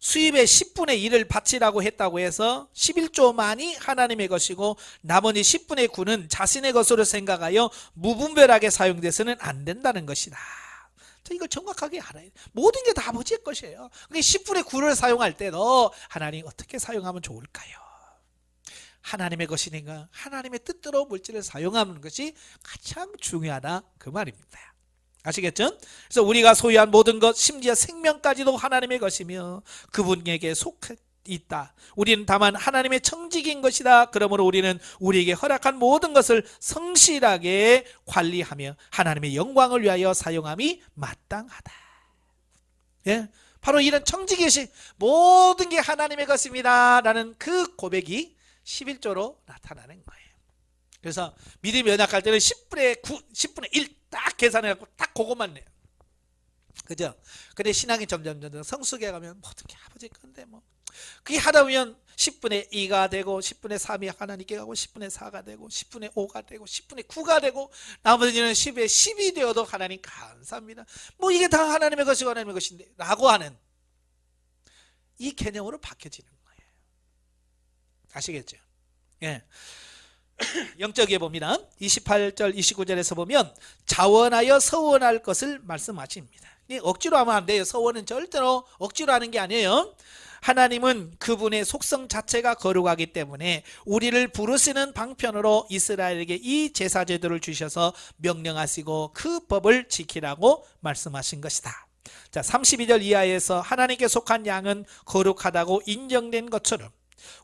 수입의 10분의 1을 바치라고 했다고 해서 11조만이 하나님의 것이고 나머지 10분의 9는 자신의 것으로 생각하여 무분별하게 사용돼서는 안 된다는 것이다. 자, 이걸 정확하게 알아야 돼. 모든 게 다 아버지의 것이에요. 그러니까 10분의 9를 사용할 때도 하나님 어떻게 사용하면 좋을까요? 하나님의 것이니까 하나님의 뜻대로 물질을 사용하는 것이 가장 중요하다, 그 말입니다. 아시겠죠? 그래서 우리가 소유한 모든 것, 심지어 생명까지도 하나님의 것이며 그분에게 속해 있다. 우리는 다만 하나님의 청지기인 것이다. 그러므로 우리는 우리에게 허락한 모든 것을 성실하게 관리하며 하나님의 영광을 위하여 사용함이 마땅하다. 예? 바로 이런 청지기식, 모든 게 하나님의 것입니다 라는 그 고백이 11조로 나타나는 거예요. 그래서 믿음이 연약할 때는 10분의 9, 10분의 1 딱 계산해갖고 딱 그것만 내요. 그죠? 근데 신앙이 점점 성숙해 가면 모든 게 아버지 건데 뭐 그게 하다 보면 10분의 2가 되고 10분의 3이 하나님께 가고 10분의 4가 되고 10분의 5가 되고 10분의 9가 되고 나머지는 10에 10이 되어도 하나님 감사합니다. 뭐 이게 다 하나님의 것이고 하나님의 것인데 라고 하는 이 개념으로 바뀌어지는 거예요. 아시겠죠? 예. 영적에 봅니다. 28절 29절에서 보면 자원하여 서원할 것을 말씀하십니다. 억지로 하면 안 돼요. 서원은 절대로 억지로 하는 게 아니에요. 하나님은 그분의 속성 자체가 거룩하기 때문에 우리를 부르시는 방편으로 이스라엘에게 이 제사 제도를 주셔서 명령하시고 그 법을 지키라고 말씀하신 것이다. 자, 32절 이하에서 하나님께 속한 양은 거룩하다고 인정된 것처럼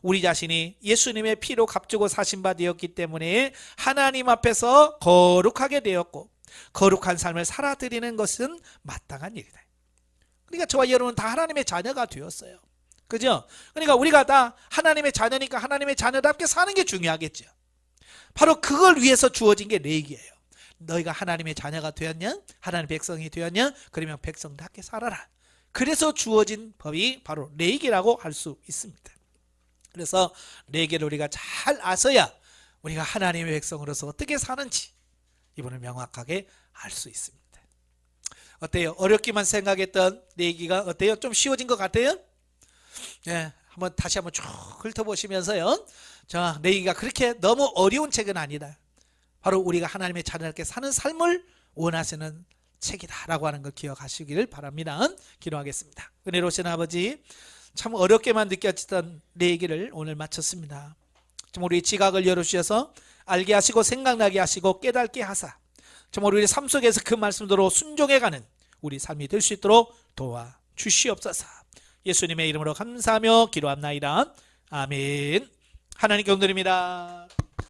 우리 자신이 예수님의 피로 값주고 사신 바 되었기 때문에 하나님 앞에서 거룩하게 되었고 거룩한 삶을 살아드리는 것은 마땅한 일이다. 그러니까 저와 여러분은 다 하나님의 자녀가 되었어요. 그죠? 그러니까 우리가 다 하나님의 자녀니까 하나님의 자녀답게 사는 게 중요하겠죠. 바로 그걸 위해서 주어진 게 레위기예요. 너희가 하나님의 자녀가 되었냐? 하나님의 백성이 되었냐? 그러면 백성답게 살아라. 그래서 주어진 법이 바로 레위기라고 할 수 있습니다. 그래서 레위기를 우리가 잘 아서야 우리가 하나님의 백성으로서 어떻게 사는지 이분을 명확하게 알 수 있습니다. 어때요? 어렵기만 생각했던 레위기가 어때요? 좀 쉬워진 것 같아요? 네, 다시 한번 쭉 훑어보시면서요. 자, 레위기가 그렇게 너무 어려운 책은 아니다. 바로 우리가 하나님의 자녀답게 사는 삶을 원하시는 책이다라고 하는 걸 기억하시기를 바랍니다. 기도하겠습니다. 은혜로우신 아버지, 참 어렵게만 느껴지던 레위기를 오늘 마쳤습니다. 정말 우리 지각을 열어주셔서 알게 하시고 생각나게 하시고 깨닫게 하사 정말 우리 삶 속에서 그 말씀대로 순종해가는 우리 삶이 될 수 있도록 도와주시옵소서. 예수님의 이름으로 감사하며 기도합나이다. 아멘. 하나님께 영광드립니다.